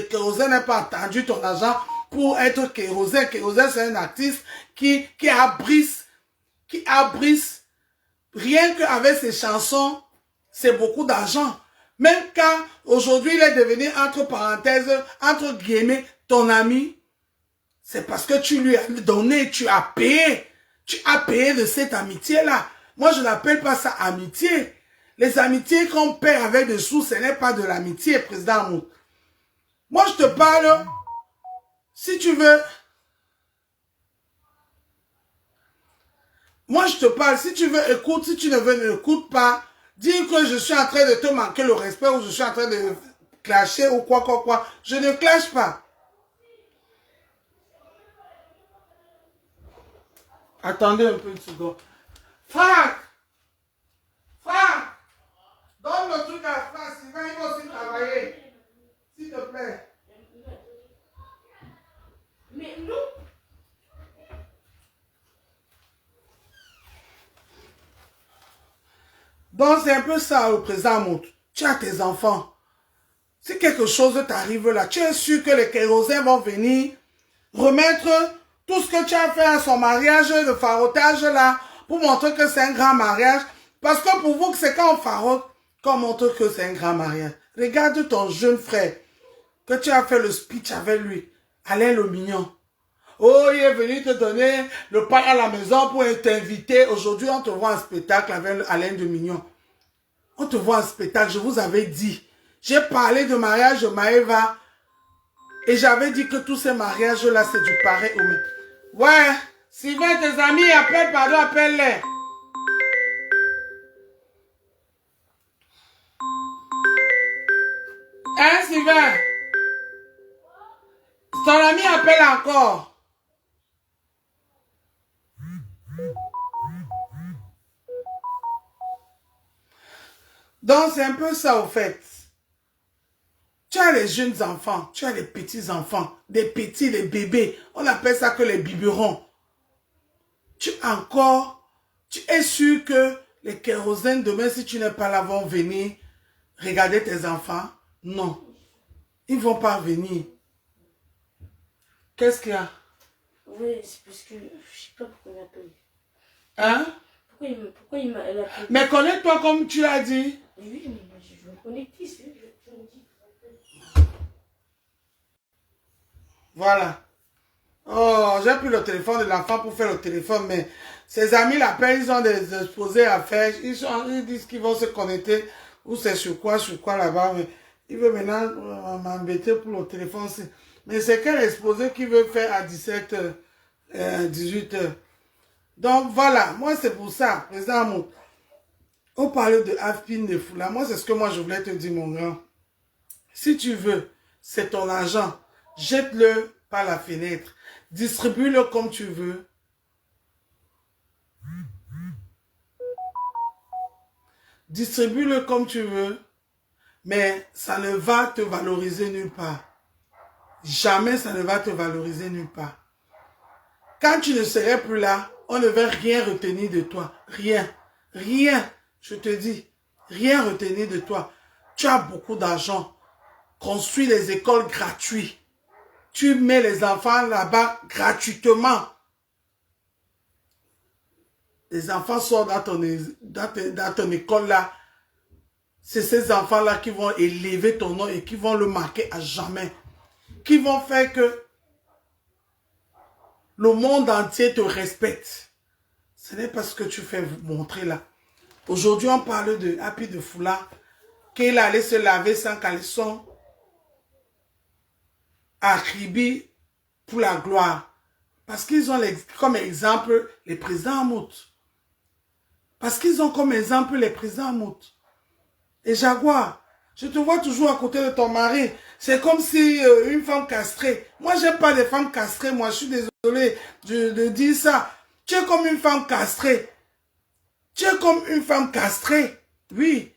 Kérosène n'a pas attendu ton argent pour être Kérosène. Kérosène, c'est un artiste qui abrisse rien qu'avec ses chansons, c'est beaucoup d'argent. Même quand aujourd'hui il est devenu entre parenthèses, entre guillemets, ton ami, c'est parce que tu lui as donné, tu as payé. Tu as payé de cette amitié-là. Moi, je n'appelle pas ça amitié. Les amitiés qu'on paie avec des sous, ce n'est pas de l'amitié, président Amout. Moi, je te parle, si tu veux... Moi, je te parle, si tu veux, écoute, si tu ne veux, n'écoute pas. Dire que je suis en train de te manquer le respect ou je suis en train de clasher ou quoi. Je ne clash pas. Attendez un peu une seconde. Franck! Donne le truc à Franck, sinon il va aussi travailler. S'il te plaît. Mais nous... Donc c'est un peu ça, le président Amout. Tu as tes enfants. Si quelque chose t'arrive là, tu es sûr que les Kérosènes vont venir remettre tout ce que tu as fait à son mariage de farotage là pour montrer que c'est un grand mariage. Parce que pour vous, c'est quand on farote qu'on montre que c'est un grand mariage. Regarde ton jeune frère, que tu as fait le speech avec lui, Alain le Mignon. Oh, il est venu te donner le pain à la maison pour t'inviter. Aujourd'hui, on te voit en spectacle avec Alain de Mignon. On te voit en spectacle, je vous avais dit. J'ai parlé de mariage de Maëva. Et j'avais dit que tous ces mariages-là, c'est du pareil au même. Ouais, Sylvain, tes amis appellent, pardon, appelle-les. Hein, Sylvain? Ton ami appelle encore. Donc, c'est un peu ça, au fait. Tu as les jeunes enfants, tu as les petits enfants, des petits, des bébés. On appelle ça que les biberons. Tu es sûr que les kérosènes demain, si tu n'es pas là, vont venir regarder tes enfants? Non. Ils ne vont pas venir. Qu'est-ce qu'il y a? Oui, c'est parce que je ne sais pas pourquoi il m'appelle. Hein? Pourquoi il m'a appelé? Mais connecte-toi comme tu l'as dit. Oui, mais moi, je vais me connecter, c'est je me dis. Voilà. Oh, j'ai pris le téléphone de l'enfant pour faire le téléphone, mais ses amis l'appellent, ils ont des exposés à faire. Ils disent qu'ils vont se connecter. Ou c'est sur quoi là-bas. Mais il veut maintenant m'embêter pour le téléphone. Mais c'est quel exposé qu'il veut faire à 17h, 18h. Donc voilà, moi c'est pour ça, président Amout. On parlait de Afpin de Foula. Moi, c'est ce que moi je voulais te dire, mon grand. Si tu veux, c'est ton argent. Jette-le par la fenêtre. Distribue-le comme tu veux. Distribue-le comme tu veux. Mais ça ne va te valoriser nulle part. Jamais ça ne va te valoriser nulle part. Quand tu ne serais plus là, on ne va rien retenir de toi. Rien. Rien. Je te dis. Rien retenir de toi. Tu as beaucoup d'argent. Construis les écoles gratuites. Tu mets les enfants là-bas gratuitement. Les enfants sortent dans ton école là. C'est ces enfants-là qui vont élever ton nom et qui vont le marquer à jamais. Qui vont faire que le monde entier te respecte. Ce n'est pas ce que tu fais montrer là. Aujourd'hui, on parle de Happy de Foula, qu'il allait se laver sans caleçon à Kribi pour la gloire. Parce qu'ils ont comme exemple les présidents Amout. Parce qu'ils ont comme exemple les présidents Amout. Et Jaguar, je te vois toujours à côté de ton mari. C'est comme si une femme castrée. Moi, j'aime pas les femmes castrées. Moi, je suis désolé de dire ça. Tu es comme une femme castrée. Tu es comme une femme castrée. Oui.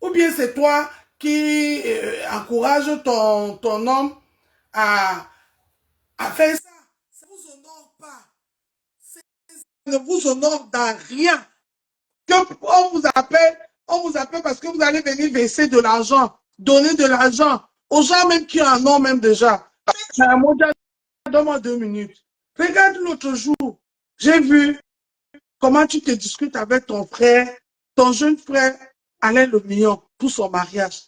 Ou bien c'est toi qui encourage ton homme à faire ça. Ça ne vous honore pas. Ça ne vous honore dans rien. On vous appelle parce que vous allez venir verser de l'argent, donner de l'argent aux gens même qui en ont même déjà. Donne-moi 2 minutes. Regarde l'autre jour, j'ai vu comment tu te discutes avec ton frère, ton jeune frère Alain Le Mignon pour son mariage.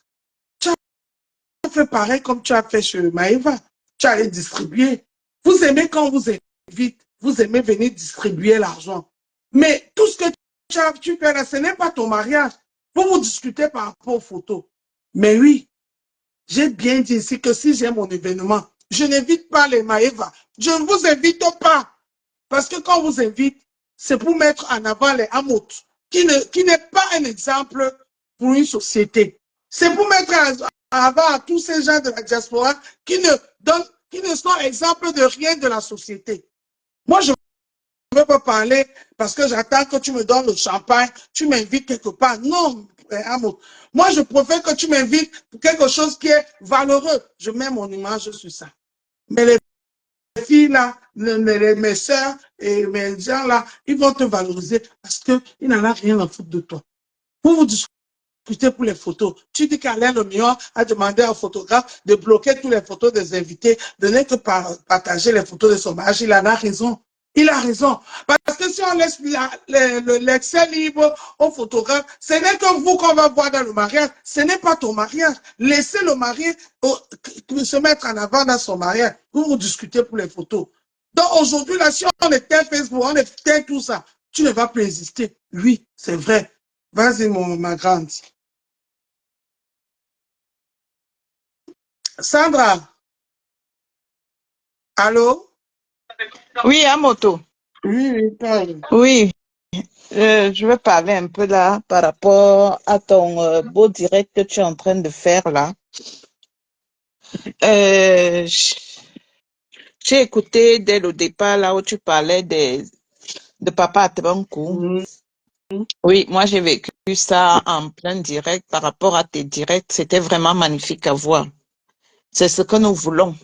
Tu as fait pareil comme tu as fait chez Maëva. Tu allais distribuer. Vous aimez quand on vous invite, vous aimez venir distribuer l'argent. Mais tout ce que tu fais là, ce n'est pas ton mariage. Vous discutez par rapport aux photos. Mais oui, j'ai bien dit ici que si j'ai mon événement, je n'invite pas les Maëva. Je ne vous invite pas. Parce que quand on vous invite, c'est pour mettre en avant les Amout, qui n'est pas un exemple pour une société. C'est pour mettre en avant tous ces gens de la diaspora qui ne sont exemples de rien de la société. Moi, je ne veux pas parler parce que j'attends que tu me donnes le champagne, tu m'invites quelque part. Non, Amout. Moi, je préfère que tu m'invites pour quelque chose qui est valeureux. Je mets mon image sur ça. Mais les filles là, mes soeurs et mes gens là, ils vont te valoriser parce qu'ils n'en ont rien à foutre de toi. Vous discutez pour les photos. Tu dis qu'Alain Le Mignon a demandé au photographe de bloquer toutes les photos des invités, de ne que partager les photos de son mariage. Il en a raison. Il a raison. Parce que si on laisse l'accès libre aux photographes, ce n'est que vous qu'on va voir dans le mariage. Ce n'est pas ton mariage. Laissez le marié se mettre en avant dans son mariage. Vous discutez pour les photos. Donc aujourd'hui, là, si on éteint Facebook, on éteint tout ça, tu ne vas plus exister. Oui, c'est vrai. Vas-y, ma grande. Sandra. Allô? Oui, à moto. Oui, parle. Oui, je vais parler un peu là par rapport à ton beau direct que tu es en train de faire là. J'ai écouté dès le départ là où tu parlais de Papa Atebankou. Oui, moi j'ai vécu ça en plein direct par rapport à tes directs. C'était vraiment magnifique à voir. C'est ce que nous voulons.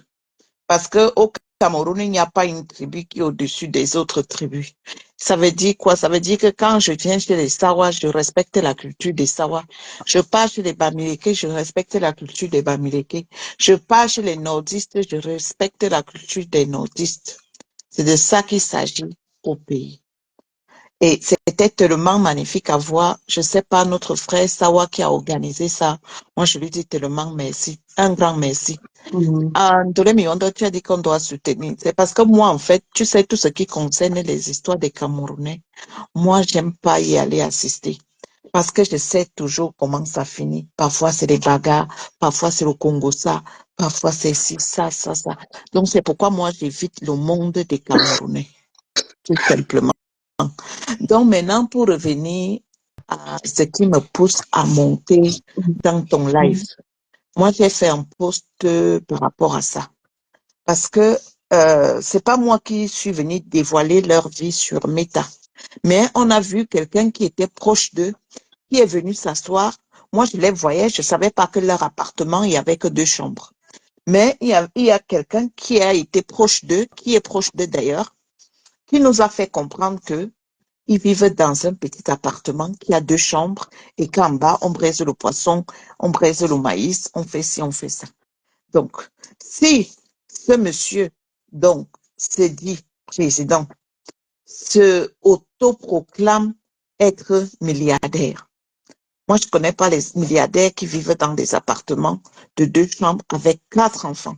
Parce qu'au Cameroun, il n'y a pas une tribu qui est au-dessus des autres tribus. Ça veut dire quoi? Ça veut dire que quand je viens chez les Sawa, je respecte la culture des Sawa. Je pars chez les Bamileke, je respecte la culture des Bamileke. Je pars chez les nordistes, je respecte la culture des nordistes. C'est de ça qu'il s'agit au pays. Et c'était tellement magnifique à voir. Je sais pas, notre frère Sawa qui a organisé ça. Moi, je lui dis tellement merci. Un grand merci. Ndolé Miondo, tu as dit qu'on doit soutenir. C'est parce que moi, en fait, tu sais, tout ce qui concerne les histoires des Camerounais, moi, j'aime pas y aller assister. Parce que je sais toujours comment ça finit. Parfois, c'est des bagarres, parfois, c'est le Congo ça, parfois, c'est ci, ça. Donc, c'est pourquoi moi, j'évite le monde des Camerounais, tout simplement. Donc, maintenant, pour revenir à ce qui me pousse à monter dans ton live, moi, j'ai fait un post par rapport à ça. Parce que c'est pas moi qui suis venue dévoiler leur vie sur Meta. Mais on a vu quelqu'un qui était proche d'eux, qui est venu s'asseoir. Moi, je les voyais, je savais pas que leur appartement, il y avait que 2 chambres. Mais il y a quelqu'un qui a été proche d'eux, qui est proche d'eux d'ailleurs, qui nous a fait comprendre que ils vivent dans un petit appartement qui a 2 chambres et qu'en bas, on braise le poisson, on braise le maïs, on fait ci, on fait ça. Donc, si ce monsieur, donc, se dit président, se autoproclame être milliardaire. Moi, je ne connais pas les milliardaires qui vivent dans des appartements de 2 chambres avec 4 enfants.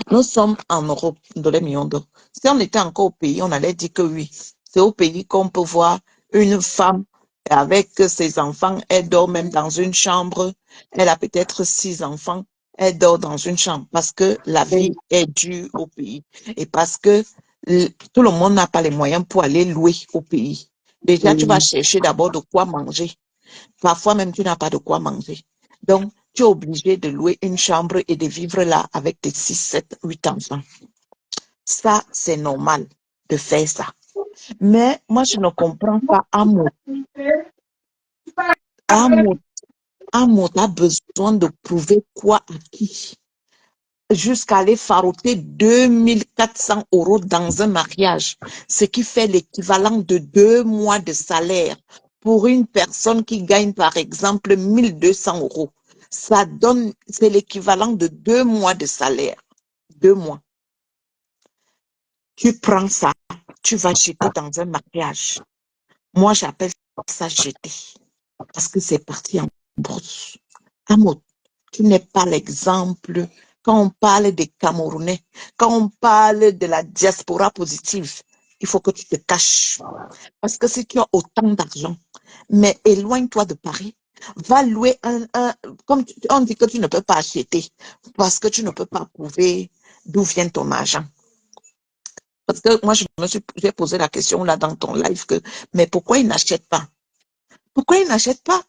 Nous sommes en Europe, de les millions d'euros. Si on était encore au pays, on allait dire que oui. C'est au pays qu'on peut voir une femme avec ses enfants. Elle dort même dans une chambre. Elle a peut-être 6 enfants. Elle dort dans une chambre parce que la vie est dure au pays et parce que tout le monde n'a pas les moyens pour aller louer au pays. Déjà, tu vas chercher d'abord de quoi manger. Parfois même, tu n'as pas de quoi manger. Donc, tu es obligé de louer une chambre et de vivre là avec tes 6, 7, 8 enfants. Ça, c'est normal de faire ça. Mais moi, je ne comprends pas. Amour a besoin de prouver quoi à qui? Jusqu'à aller faroter 2400 € dans un mariage, ce qui fait l'équivalent de 2 mois de salaire pour une personne qui gagne par exemple 1200 €. Ça donne, c'est l'équivalent de 2 mois de salaire. 2 mois. Tu prends ça, tu vas jeter dans un mariage. Moi, j'appelle ça jeter parce que c'est parti en brousse. Amour, tu n'es pas l'exemple. Quand on parle des Camerounais, quand on parle de la diaspora positive, il faut que tu te caches. Parce que si tu as autant d'argent, mais éloigne-toi de Paris, va louer comme on dit que tu ne peux pas acheter, parce que tu ne peux pas prouver d'où vient ton argent. Parce que moi, j'ai posé la question là dans ton live que, mais pourquoi il n'achète pas? Pourquoi il n'achète pas?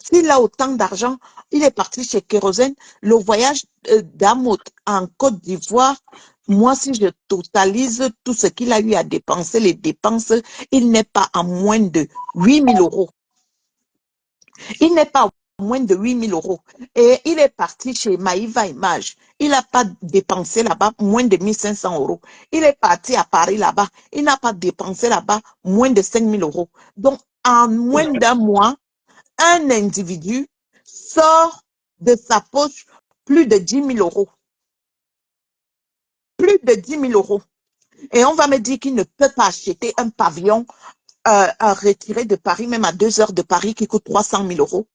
S'il a autant d'argent, il est parti chez Kérosène. Le voyage d'Amot en Côte d'Ivoire, moi, si je totalise tout ce qu'il a eu à dépenser, les dépenses, il n'est pas à moins de 8 000 €. Il n'est pas à moins de 8 000 €. Et il est parti chez Maïva Image. Il n'a pas dépensé là-bas moins de 1 500 €. Il est parti à Paris là-bas. Il n'a pas dépensé là-bas moins de 5 000 €. Donc, en moins d'un mois, un individu sort de sa poche plus de 10 000 €. Plus de 10 000 €. Et on va me dire qu'il ne peut pas acheter un pavillon retiré de Paris, même à 2 heures de Paris, qui coûte 300 000 euros,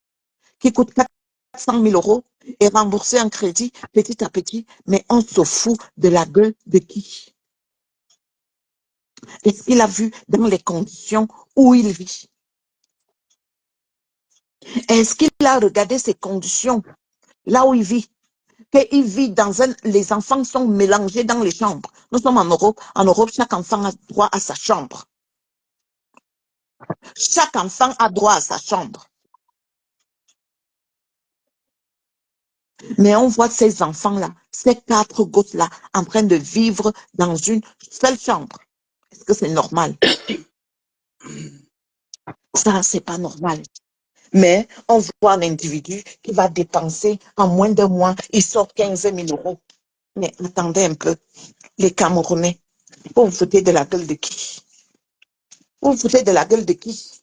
qui coûte 400 000 euros, et rembourser un crédit petit à petit. Mais on se fout de la gueule de qui? Est-ce qu'il a vu dans les conditions où il vit? Est-ce qu'il a regardé ces conditions là où il vit? Qu'il vit dans un... Les enfants sont mélangés dans les chambres. Nous sommes en Europe. En Europe, chaque enfant a droit à sa chambre. Chaque enfant a droit à sa chambre. Mais on voit ces enfants-là, ces 4 gosses-là, en train de vivre dans une seule chambre. Est-ce que c'est normal? Ça, c'est pas normal. Mais on voit un individu qui va dépenser en moins d'un mois, il sort 15 000 euros. Mais attendez un peu, les Camerounais, vous vous foutez de la gueule de qui? Vous vous foutez de la gueule de qui?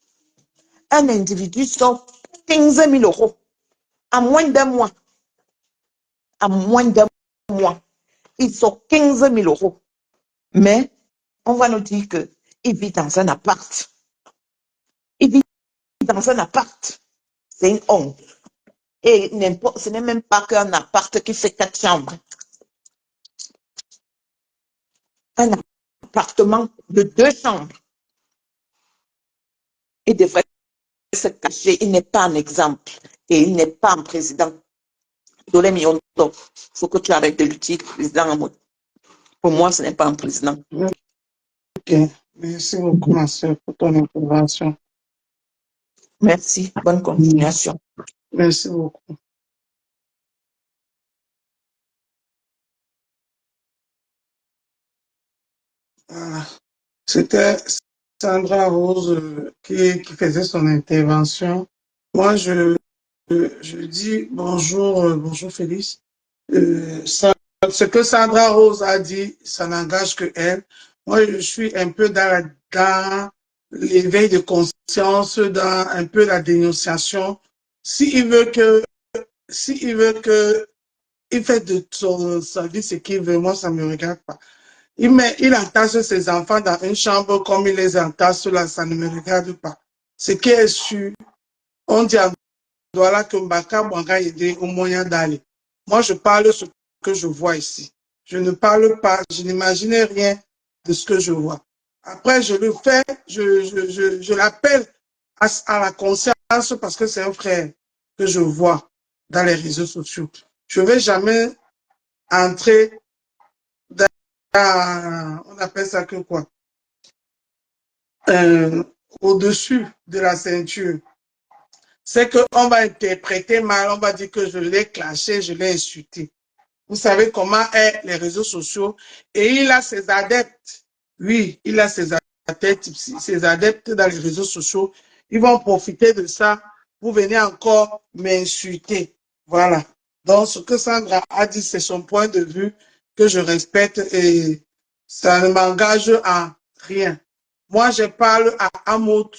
Un individu sort 15 000 euros en moins d'un mois. En moins d'un mois, il sort 15 000 euros. Mais on va nous dire qu'il vit dans un appart. Il vit dans un appart. C'est une honte. Et ce n'est même pas qu'un appart qui fait 4 chambres. Un appartement de 2 chambres. Il devrait se cacher. Il n'est pas un exemple. Et il n'est pas un président. Dolé Miondo, il faut que tu arrêtes de l'utiliser président en mode. Pour moi, ce n'est pas un président. Ok, merci beaucoup, ma soeur, pour ton intervention. Merci. Bonne continuation. Merci beaucoup. Voilà. C'était Sandra Rose qui faisait son intervention. Moi, je dis bonjour, bonjour Félix. Ce que Sandra Rose a dit, ça n'engage que elle. Moi, je suis un peu dans l'éveil de conscience, dans un peu la dénonciation. S'il veut que, il fait de sa vie ce qu'il veut, moi, ça ne me regarde pas. Il entasse ses enfants dans une chambre comme il les entasse là, ça ne me regarde pas. Ce qui est sûr, on dit à Douala que Mbaka Mwanga aidé au moyen d'aller. Moi, je parle ce que je vois ici. Je ne parle pas, je n'imagine rien de ce que je vois. Après, je le fais, je l'appelle à la conscience parce que c'est un frère que je vois dans les réseaux sociaux. Je ne vais jamais entrer on appelle ça que quoi? Au-dessus de la ceinture. C'est qu'on va interpréter mal, on va dire que je l'ai clashé, je l'ai insulté. Vous savez comment est les réseaux sociaux. Et il a ses adeptes. Oui, il a ses adeptes dans les réseaux sociaux. Ils vont profiter de ça pour venir encore m'insulter. Voilà. Donc, ce que Sandra a dit, c'est son point de vue que je respecte et ça ne m'engage à rien. Moi, je parle à Amout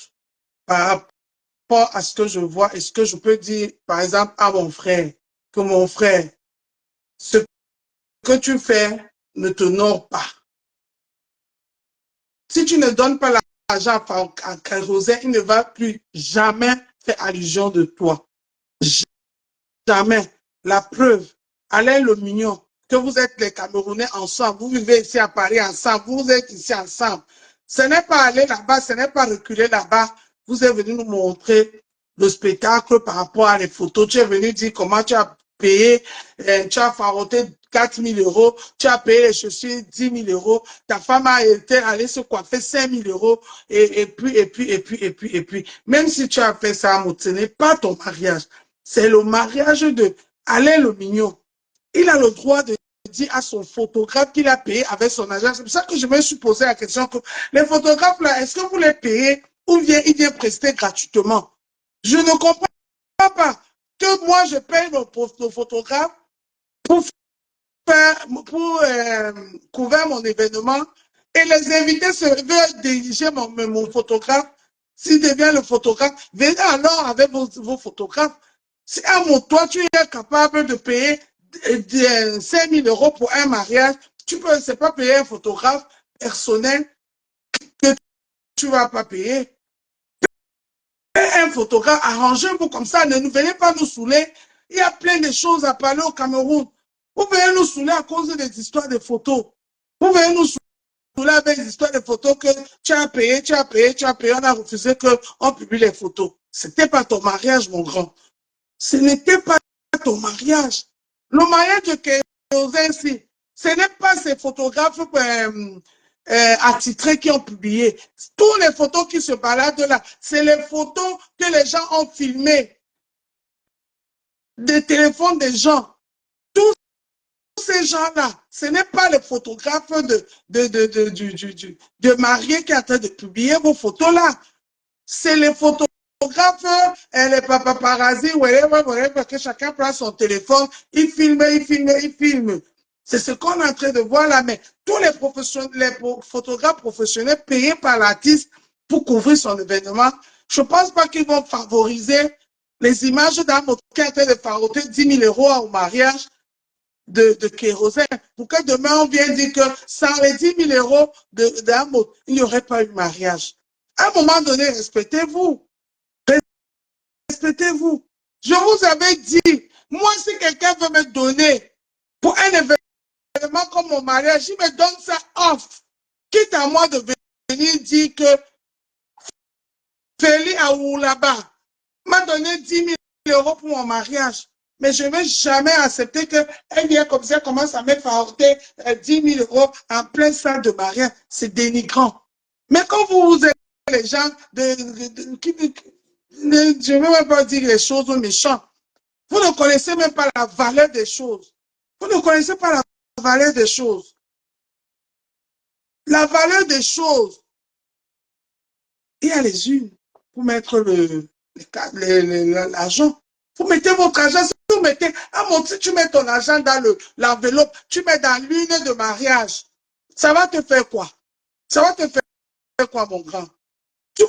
par rapport à ce que je vois et ce que je peux dire, par exemple, à mon frère, que mon frère, ce que tu fais ne t'honore pas. Si tu ne donnes pas l'argent à Kérosène, il ne va plus jamais faire allusion de toi. Jamais. La preuve, Alain Le Mignon, que vous êtes les Camerounais ensemble, vous vivez ici à Paris ensemble, vous êtes ici ensemble. Ce n'est pas aller là-bas, ce n'est pas reculer là-bas. Vous êtes venu nous montrer le spectacle par rapport à les photos. Tu es venu dire comment tu as payé, tu as faroté 4 000 euros, tu as payé les chaussures 10 000 euros, ta femme a été allée se coiffer 5 000 euros, et puis. Même si tu as fait ça, ce n'est pas ton mariage. C'est le mariage de Alain Le Mignon. Il a le droit de dire à son photographe qu'il a payé avec son agent. C'est pour ça que je me suis posé la question que les photographes là, est-ce que vous les payez ou bien ils viennent prester gratuitement? Je ne comprends pas que moi je paye nos photographes pour couvrir mon événement et les invités veulent diriger mon photographe. S'il devient le photographe, venez alors avec vos photographes. Si à mon toit, tu es capable de payer 5 000 euros pour un mariage, tu peux, c'est pas payer un photographe personnel que tu ne vas pas payer. Un photographe, arrangez-vous comme ça, ne nous venez pas nous saouler. Il y a plein de choses à parler au Cameroun. Vous venez nous saouler à cause des histoires de photos. Vous venez nous saouler avec des histoires de photos que tu as payé, tu as payé, tu as payé. On a refusé qu'on publie les photos. Ce n'était pas ton mariage, mon grand. Ce n'était pas ton mariage. Le mariage de Kérosé ici, ce n'est pas ces photographes attitrés qui ont publié. Toutes les photos qui se baladent là, c'est les photos que les gens ont filmées des téléphones des gens. Tous ces gens-là, ce n'est pas les photographes de mariés qui sont en train de publier vos photos là. C'est les photographes, les paparazzi, parce que chacun prend son téléphone, il filme, il filme, il filme. C'est ce qu'on est en train de voir là, mais tous les photographes professionnels payés par l'artiste pour couvrir son événement, je ne pense pas qu'ils vont favoriser les images d'un mot qui est en train de faroter 10 000 € au mariage de Kérosène. Pour que demain on vienne dire que sans les 10 000 € d'un mot, il n'y aurait pas eu mariage. À un moment donné, respectez-vous. Respectez-vous. Je vous avais dit, moi, si quelqu'un veut me donner pour un événement comme mon mariage, il me donne ça off. Quitte à moi de venir dire que Félix Aoulaba m'a donné 10 000 € pour mon mariage. Mais je ne vais jamais accepter qu'un bien comme ça commence à me faire 10 000 € en plein salle de mariage. C'est dénigrant. Mais quand vous êtes les gens je ne vais même pas dire les choses méchantes. Vous ne connaissez même pas la valeur des choses. Vous ne connaissez pas la valeur des choses. La valeur des choses. Il y a les unes pour mettre l'argent. Vous mettez votre argent. Si vous mettez, si tu mets ton argent dans l'enveloppe, tu mets dans l'une de mariage. Ça va te faire quoi? Ça va te faire quoi, mon grand? Tu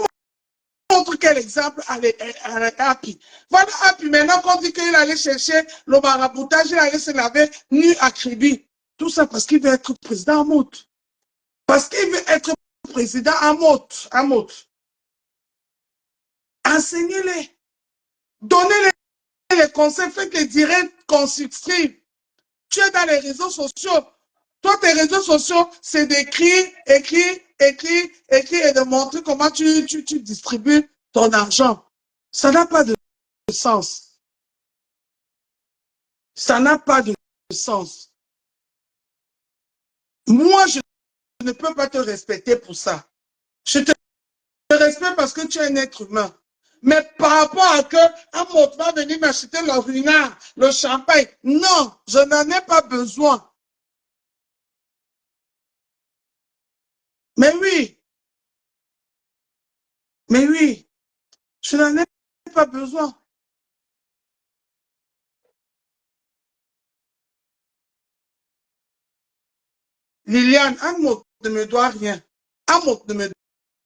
montres quel exemple à Happy. Voilà Happy, maintenant qu'on dit qu'il allait chercher le maraboutage, il allait se laver nu à Kribi. Tout ça parce qu'il veut être président à Mout. Parce qu'il veut être président à Mout. Enseignez-les. Donnez-les les conseils, faites les directs qu'on subscribe. Tu es dans les réseaux sociaux. Toi, tes réseaux sociaux, c'est d'écrire, écrire et de montrer comment tu distribues ton argent. Ça n'a pas de sens. Ça n'a pas de sens. Moi, je ne peux pas te respecter pour ça. Je te respecte parce que tu es un être humain. Mais par rapport à que un mot va venir m'acheter le ruinard, le champagne, non, je n'en ai pas besoin. Mais oui, je n'en ai pas besoin. Liliane, un mot ne me doit rien. Un mot ne me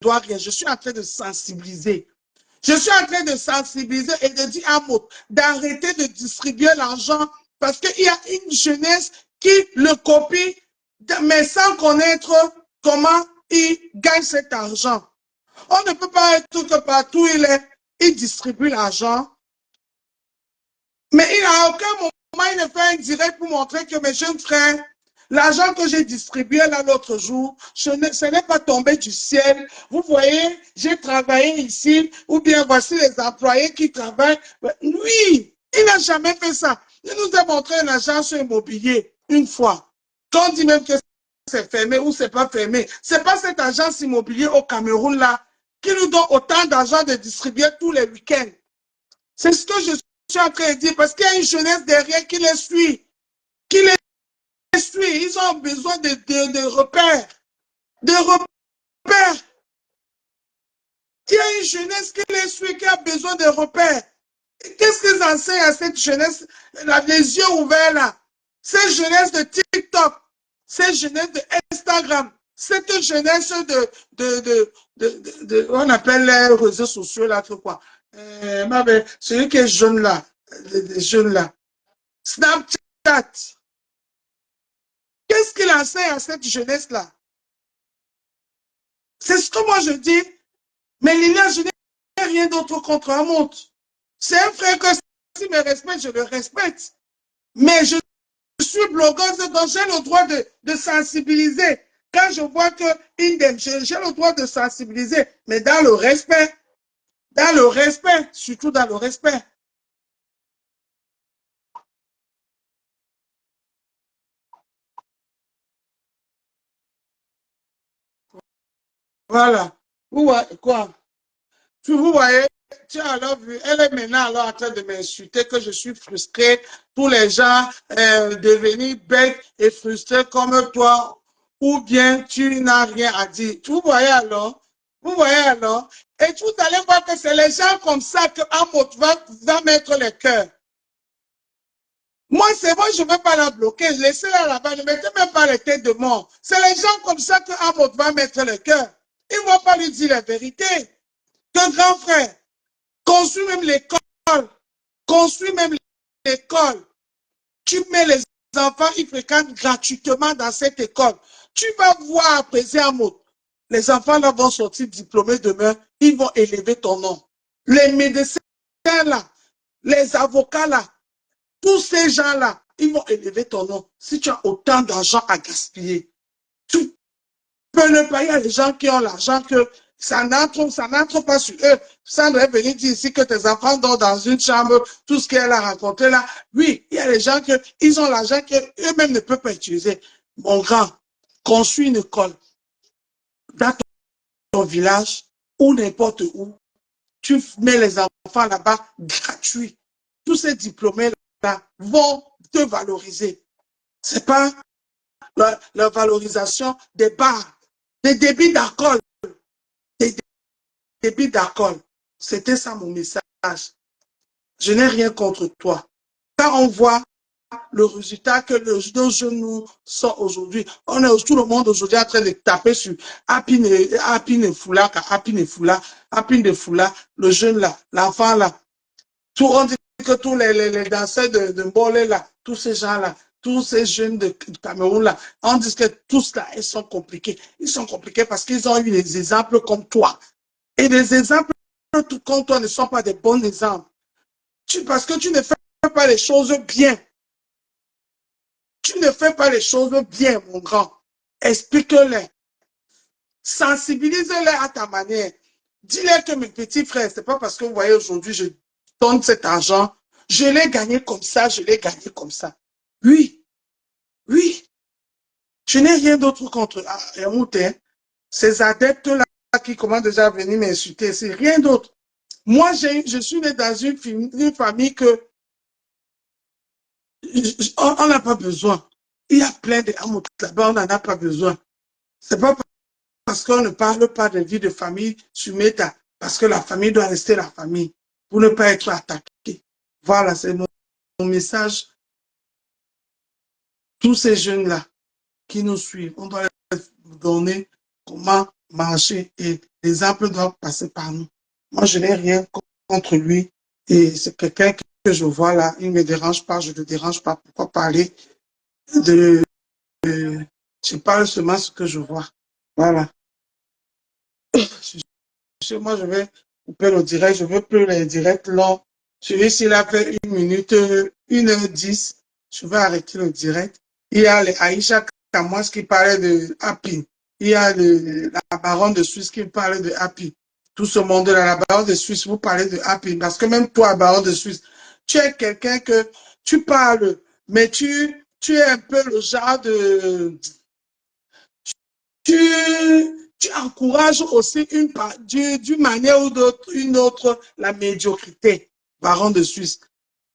doit rien. Je suis en train de sensibiliser. Je suis en train de sensibiliser et de dire à Maud d'arrêter de distribuer l'argent parce qu'il y a une jeunesse qui le copie, mais sans connaître comment il gagne cet argent. On ne peut pas être que partout il distribue l'argent, mais il n'a aucun moment, il ne fait un direct pour montrer que mes jeunes frères, l'argent que j'ai distribué là l'autre jour, ce n'est pas tombé du ciel. Vous voyez, j'ai travaillé ici, ou bien voici les employés qui travaillent. Lui, il n'a jamais fait ça. Il nous a montré une agence immobilier une fois. Quand on dit même que c'est fermé ou c'est pas fermé, c'est pas cette agence immobilier au Cameroun là qui nous donne autant d'argent de distribuer tous les week-ends. C'est ce que je suis en train de dire parce qu'il y a une jeunesse derrière qui les suit. Qui les suit. Ils ont besoin de repères. De repères. Il y a une jeunesse qui les suit, qui a besoin de repères. Qu'est-ce qu'ils enseignent à cette jeunesse, les yeux ouverts là? Cette jeunesse de TikTok, cette jeunesse de Instagram, cette jeunesse on appelle les réseaux sociaux là, quoi. Celui qui est jeune là, les jeunes là. Snapchat. Qu'est-ce qu'il enseigne à cette jeunesse là? C'est ce que moi je dis. Mais Lilian, je n'ai rien d'autre contre Amout. C'est un frère que s'il me respecte, je le respecte. Mais je suis blogueuse, donc j'ai le droit de sensibiliser. Quand je vois que Indem, j'ai le droit de sensibiliser, mais dans le respect. Dans le respect, surtout dans le respect. Voilà. Quoi? Vous voyez, tu as alors vu, elle est maintenant alors en train de m'insulter que je suis frustrée. Tous les gens devenir bêtes et frustrés comme toi, ou bien tu n'as rien à dire. Vous voyez alors? Vous voyez alors? Et vous allez voir que c'est les gens comme ça que Amot va mettre les cœurs. Moi, c'est bon, je ne vais pas la bloquer. Laissez-la là-bas. Ne mettez même pas les têtes de mort. C'est les gens comme ça que Amot va mettre le cœur. Ils ne vont pas lui dire la vérité. Que grand frère, construis même l'école. Construis même l'école. Tu mets les enfants, ils fréquentent gratuitement dans cette école. Tu vas voir après Amot. Les enfants là vont sortir diplômés demain. Ils vont élever ton nom. Les médecins là, les avocats là, tous ces gens-là, ils vont élever ton nom. Si tu as autant d'argent à gaspiller, tu peux ne pas. Il y a des gens qui ont l'argent que ça n'entre pas sur eux. Ça devrait venir dire ici que tes enfants dorment dans une chambre, tout ce qu'elle a raconté là. Oui, il y a des gens qui ont l'argent qu'eux-mêmes ne peuvent pas utiliser. Mon grand, construis une école dans ton village ou n'importe où. Tu mets les enfants là-bas gratuits. Tous ces diplômés-là vont te valoriser. C'est pas la valorisation des bars, des débits d'alcool, des débits d'alcool. C'était ça mon message. Je n'ai rien contre toi. Quand on voit le résultat que nos jeunes nous sont aujourd'hui, on est tout le monde aujourd'hui en train de taper sur Apine Foula, le jeune là, l'enfant là. Tout, on dit que tous les danseurs de Mbolé là, tous ces gens là, tous ces jeunes de Cameroun là, on dit que tous là, ils sont compliqués. Ils sont compliqués parce qu'ils ont eu des exemples comme toi. Et des exemples comme toi ne sont pas des bons exemples. Parce que tu ne fais pas les choses bien. Tu ne fais pas les choses bien, mon grand. Explique-les. Sensibilise-les à ta manière. Dis-les que mes petits frères, c'est pas parce que vous voyez aujourd'hui, je donne cet argent, je l'ai gagné comme ça, je l'ai gagné comme ça. Oui, oui. Je n'ai rien d'autre contre Moutin. Ces adeptes-là qui commencent déjà à venir m'insulter, c'est rien d'autre. Moi, je suis né dans une famille que on n'a pas besoin. Il y a plein de Amout là-bas, on n'en a pas besoin. C'est pas parce qu'on ne parle pas de vie de famille sur Meta, parce que la famille doit rester la famille, pour ne pas être attaqué. Voilà, c'est mon message. Tous ces jeunes-là qui nous suivent, on doit leur donner comment marcher et l'exemple doit passer par nous. Moi, je n'ai rien contre lui et c'est quelqu'un que je vois là, il ne me dérange pas, je ne le dérange pas. Pourquoi parler de... je parle seulement ce que je vois. Voilà. Moi, je vais couper le direct. Je ne veux plus les directs longs. Je vais, s'il a fait 1 minute, 1h10, je vais arrêter le direct. Il y a les Aïcha Kamwas qui parlait de Happy. Il y a la baronne de Suisse qui parlait de Happy. Tout ce monde-là, la baronne de Suisse, vous parlez de Happy. Parce que même toi, baronne de Suisse, tu es quelqu'un que tu parles, mais tu es un peu le genre de... Tu encourages aussi d'une manière ou d'une autre la médiocrité, baron de Suisse.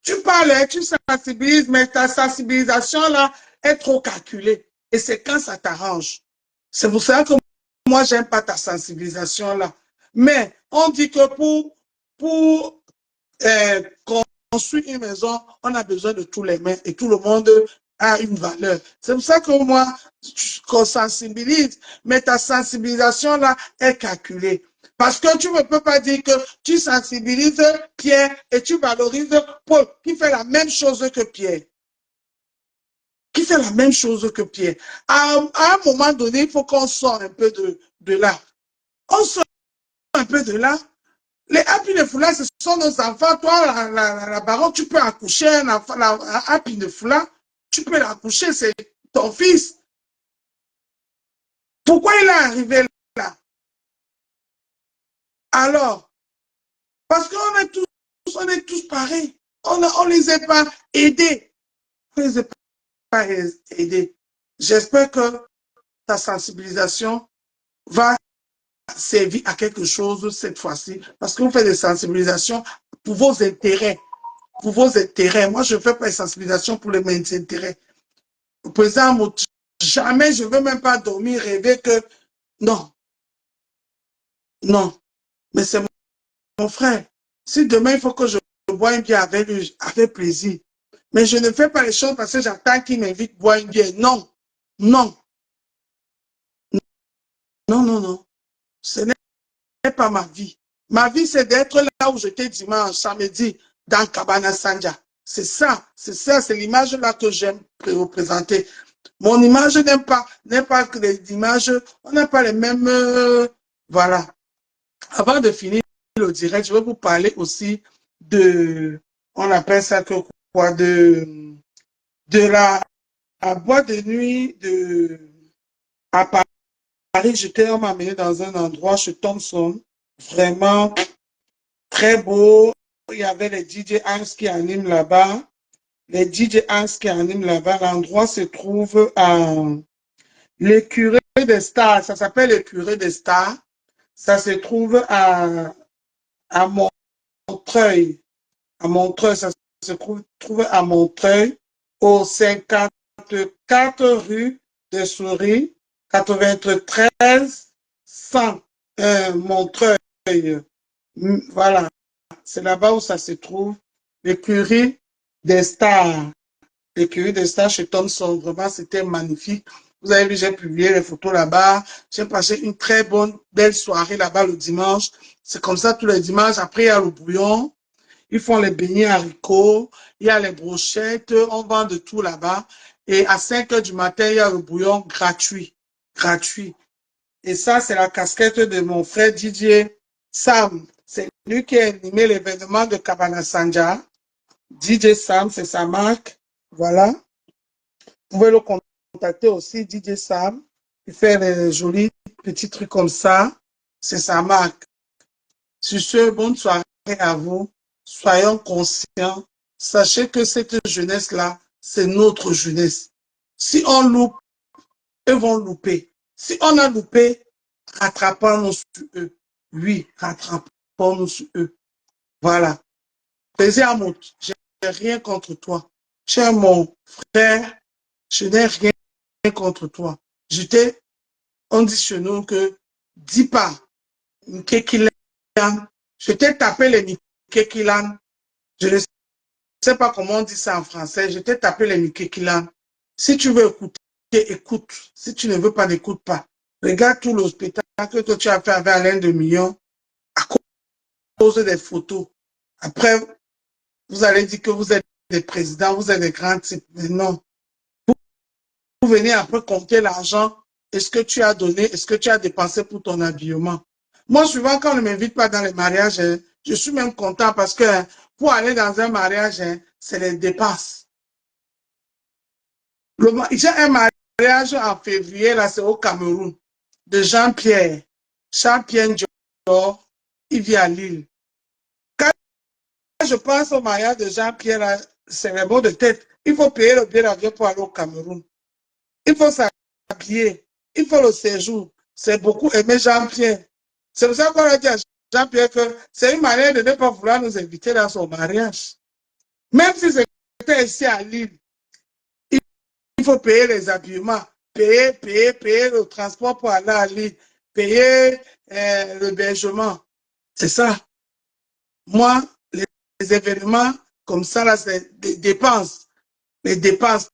Tu parles, tu sensibilises, mais ta sensibilisation là est trop calculée. Et c'est quand ça t'arrange. C'est pour ça que moi, j'aime pas ta sensibilisation là. Mais on dit que pour construire une maison, on a besoin de tous les mains et tout le monde a une valeur. C'est pour ça que moi, qu'on sensibilise, mais ta sensibilisation là est calculée. Parce que tu ne peux pas dire que tu sensibilises Pierre et tu valorises Paul, qui fait la même chose que Pierre. Qui fait la même chose que Pierre. À un moment donné, il faut qu'on sorte un peu de là. On sort un peu de là. Les Happy Nefula, ce sont nos enfants. Toi, la baronne, tu peux accoucher un enfant, la Happy Nefula, tu peux l'accoucher, c'est ton fils. Pourquoi il est arrivé là? Alors, parce qu'on est tous pareils. On ne les a pas aidés. On les a pas aidés. J'espère que ta sensibilisation va servir à quelque chose cette fois-ci. Parce que vous faites des sensibilisations pour vos intérêts. Pour vos intérêts. Moi, je ne fais pas de sensibilisation pour les mêmes intérêts. Au président, jamais je ne veux même pas dormir, rêver que... Non. Non. Mais c'est mon frère. Si demain, il faut que je bois une bière avec lui, avec plaisir. Mais je ne fais pas les choses parce que j'attends qu'il m'invite à boire une bière. Non. Non. Non, non, non. Ce n'est pas ma vie. Ma vie, c'est d'être là où j'étais dimanche, samedi, dans Kabana Sanja. C'est ça, c'est l'image-là que j'aime représenter. Mon image n'est pas que les images, on n'a pas les mêmes, voilà. Avant de finir le direct, je vais vous parler aussi de, on appelle ça que quoi, de la boîte de nuit à Paris. On m'a amené dans un endroit chez Thompson, vraiment très beau. Il y avait les DJ Hans qui animent là-bas. Les DJ Hans qui animent là-bas. L'endroit se trouve à l'écurie des stars. Ça s'appelle l'écurie des stars. Ça se trouve à Montreuil. À Montreuil, ça se trouve à Montreuil, au 54 rue des Souris, 93 100 Montreuil. Voilà, c'est là-bas où ça se trouve. L'écurie des stars. L'écurie des stars chez Thomson, vraiment, c'était magnifique. Vous avez vu, j'ai publié les photos là-bas. J'ai passé une très belle soirée là-bas le dimanche. C'est comme ça tous les dimanches. Après, il y a le bouillon. Ils font les beignets haricots. Il y a les brochettes. On vend de tout là-bas. Et à 5 heures du matin, il y a le bouillon gratuit. Gratuit. Et ça, c'est la casquette de mon frère Didier Sam. C'est lui qui a animé l'événement de Kabana Sanja. DJ Sam, c'est sa marque. Voilà. Vous pouvez le contacter aussi, DJ Sam. Il fait des jolis petits trucs comme ça. C'est sa marque. Sur ce, bonne soirée à vous. Soyons conscients. Sachez que cette jeunesse-là, c'est notre jeunesse. Si on loupe, eux vont louper. Si on a loupé, rattrapons-nous sur eux. Oui, rattrapons-nous sur eux. Voilà. Plaisir à moi. Je n'ai rien contre toi. Tu es mon frère. Je n'ai rien contre toi. On dit chez nous que, dis pas, Mikekilan, je t'ai tapé les Mikekilan. Je ne sais pas comment on dit ça en français. Je t'ai tapé les Mikekilan. Si tu veux écouter, écoute. Si tu ne veux pas, n'écoute pas. Regarde tout le spectacle que tu as fait avec Alain de Million à cause des photos. Après, vous allez dire que vous êtes des présidents, vous êtes des grands types. Mais non. Vous venez après compter l'argent. Est-ce que tu as donné, est-ce que tu as dépensé pour ton habillement? Moi, souvent, quand on ne m'invite pas dans les mariages, je suis même content parce que pour aller dans un mariage, c'est les dépenses. J'ai un mariage en février, là, c'est au Cameroun, de Jean-Pierre. Jean-Pierre Dior, il vit à Lille. Quand je pense au mariage de Jean-Pierre, c'est le mot de tête. Il faut payer le billet d'avion pour aller au Cameroun. Il faut s'habiller. Il faut le séjour. C'est beaucoup aimer Jean-Pierre. C'est pour ça qu'on a dit à Jean-Pierre que c'est une manière de ne pas vouloir nous inviter dans son mariage. Même si c'était ici à Lille, il faut payer les habillements, payer le transport pour aller à Lille, payer l'hébergement. C'est ça. Moi, les événements comme ça, là, c'est des dépenses. Les dépenses.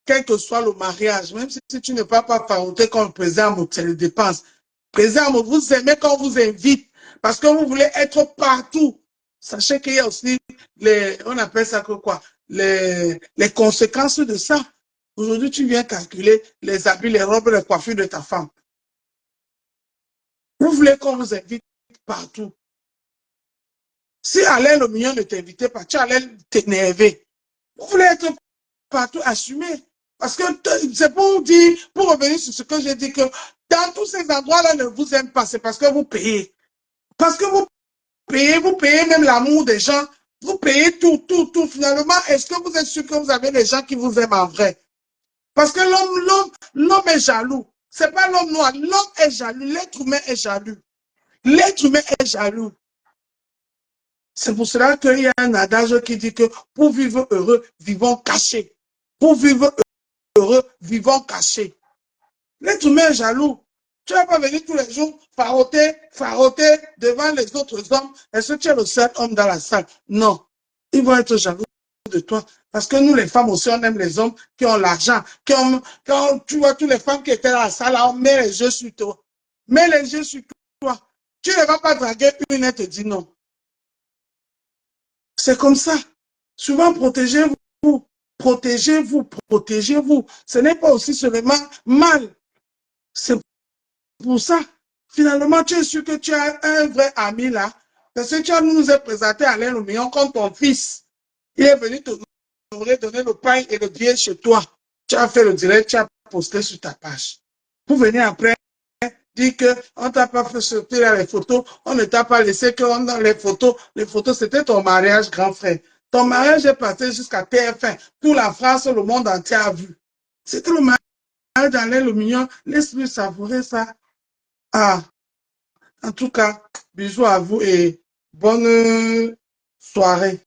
Quel que soit le mariage, même si tu ne vas pas farouter comme le président, c'est les dépenses. Président, vous aimez quand on vous invite parce que vous voulez être partout. Sachez qu'il y a aussi on appelle ça quoi, les conséquences de ça. Aujourd'hui, tu viens calculer les habits, les robes, les coiffures de ta femme. Vous voulez qu'on vous invite partout. Si Alain le Mignon ne t'invitait pas, tu allais t'énerver. Vous voulez être partout, assumé. Parce que c'est pour dire, pour revenir sur ce que j'ai dit, que dans tous ces endroits-là ne vous aiment pas, c'est parce que vous payez. Parce que vous payez même l'amour des gens, vous payez tout. Finalement, est-ce que vous êtes sûr que vous avez des gens qui vous aiment en vrai? Parce que l'homme est jaloux. C'est pas l'homme noir, l'homme est jaloux, l'être humain est jaloux. L'être humain est jaloux. C'est pour cela qu'il y a un adage qui dit que pour vivre heureux, vivons cachés. Pour vivre heureux, vivons cachés. L'être humain est jaloux. Tu ne vas pas venir tous les jours faroter devant les autres hommes. Est-ce que tu es le seul homme dans la salle? Non. Ils vont être jaloux de toi. Parce que nous, les femmes aussi, on aime les hommes qui ont l'argent. Quand tu vois toutes les femmes qui étaient dans la salle, on met les yeux sur toi. Mets les yeux sur toi. Tu ne vas pas draguer une et te dire non. C'est comme ça. Souvent, protégez-vous. Protégez-vous. Ce n'est pas aussi seulement mal. C'est pour ça. Finalement, tu es sûr que tu as un vrai ami là. Parce que tu nous as présenté Alain le Mignon comme ton fils. Il est venu te donner le pain et le billet chez toi. Tu as fait le direct, tu as posté sur ta page. Pour venir après, dire qu'on ne t'a pas fait sortir là les photos, on ne t'a pas laissé que dans les photos, c'était ton mariage, grand frère. Ton mariage est passé jusqu'à TF1. Toute la France, le monde entier a vu. C'était le mariage d'Alain le Mignon. Laisse-lui savourer ça. Ah, en tout cas, bisous à vous et bonne soirée.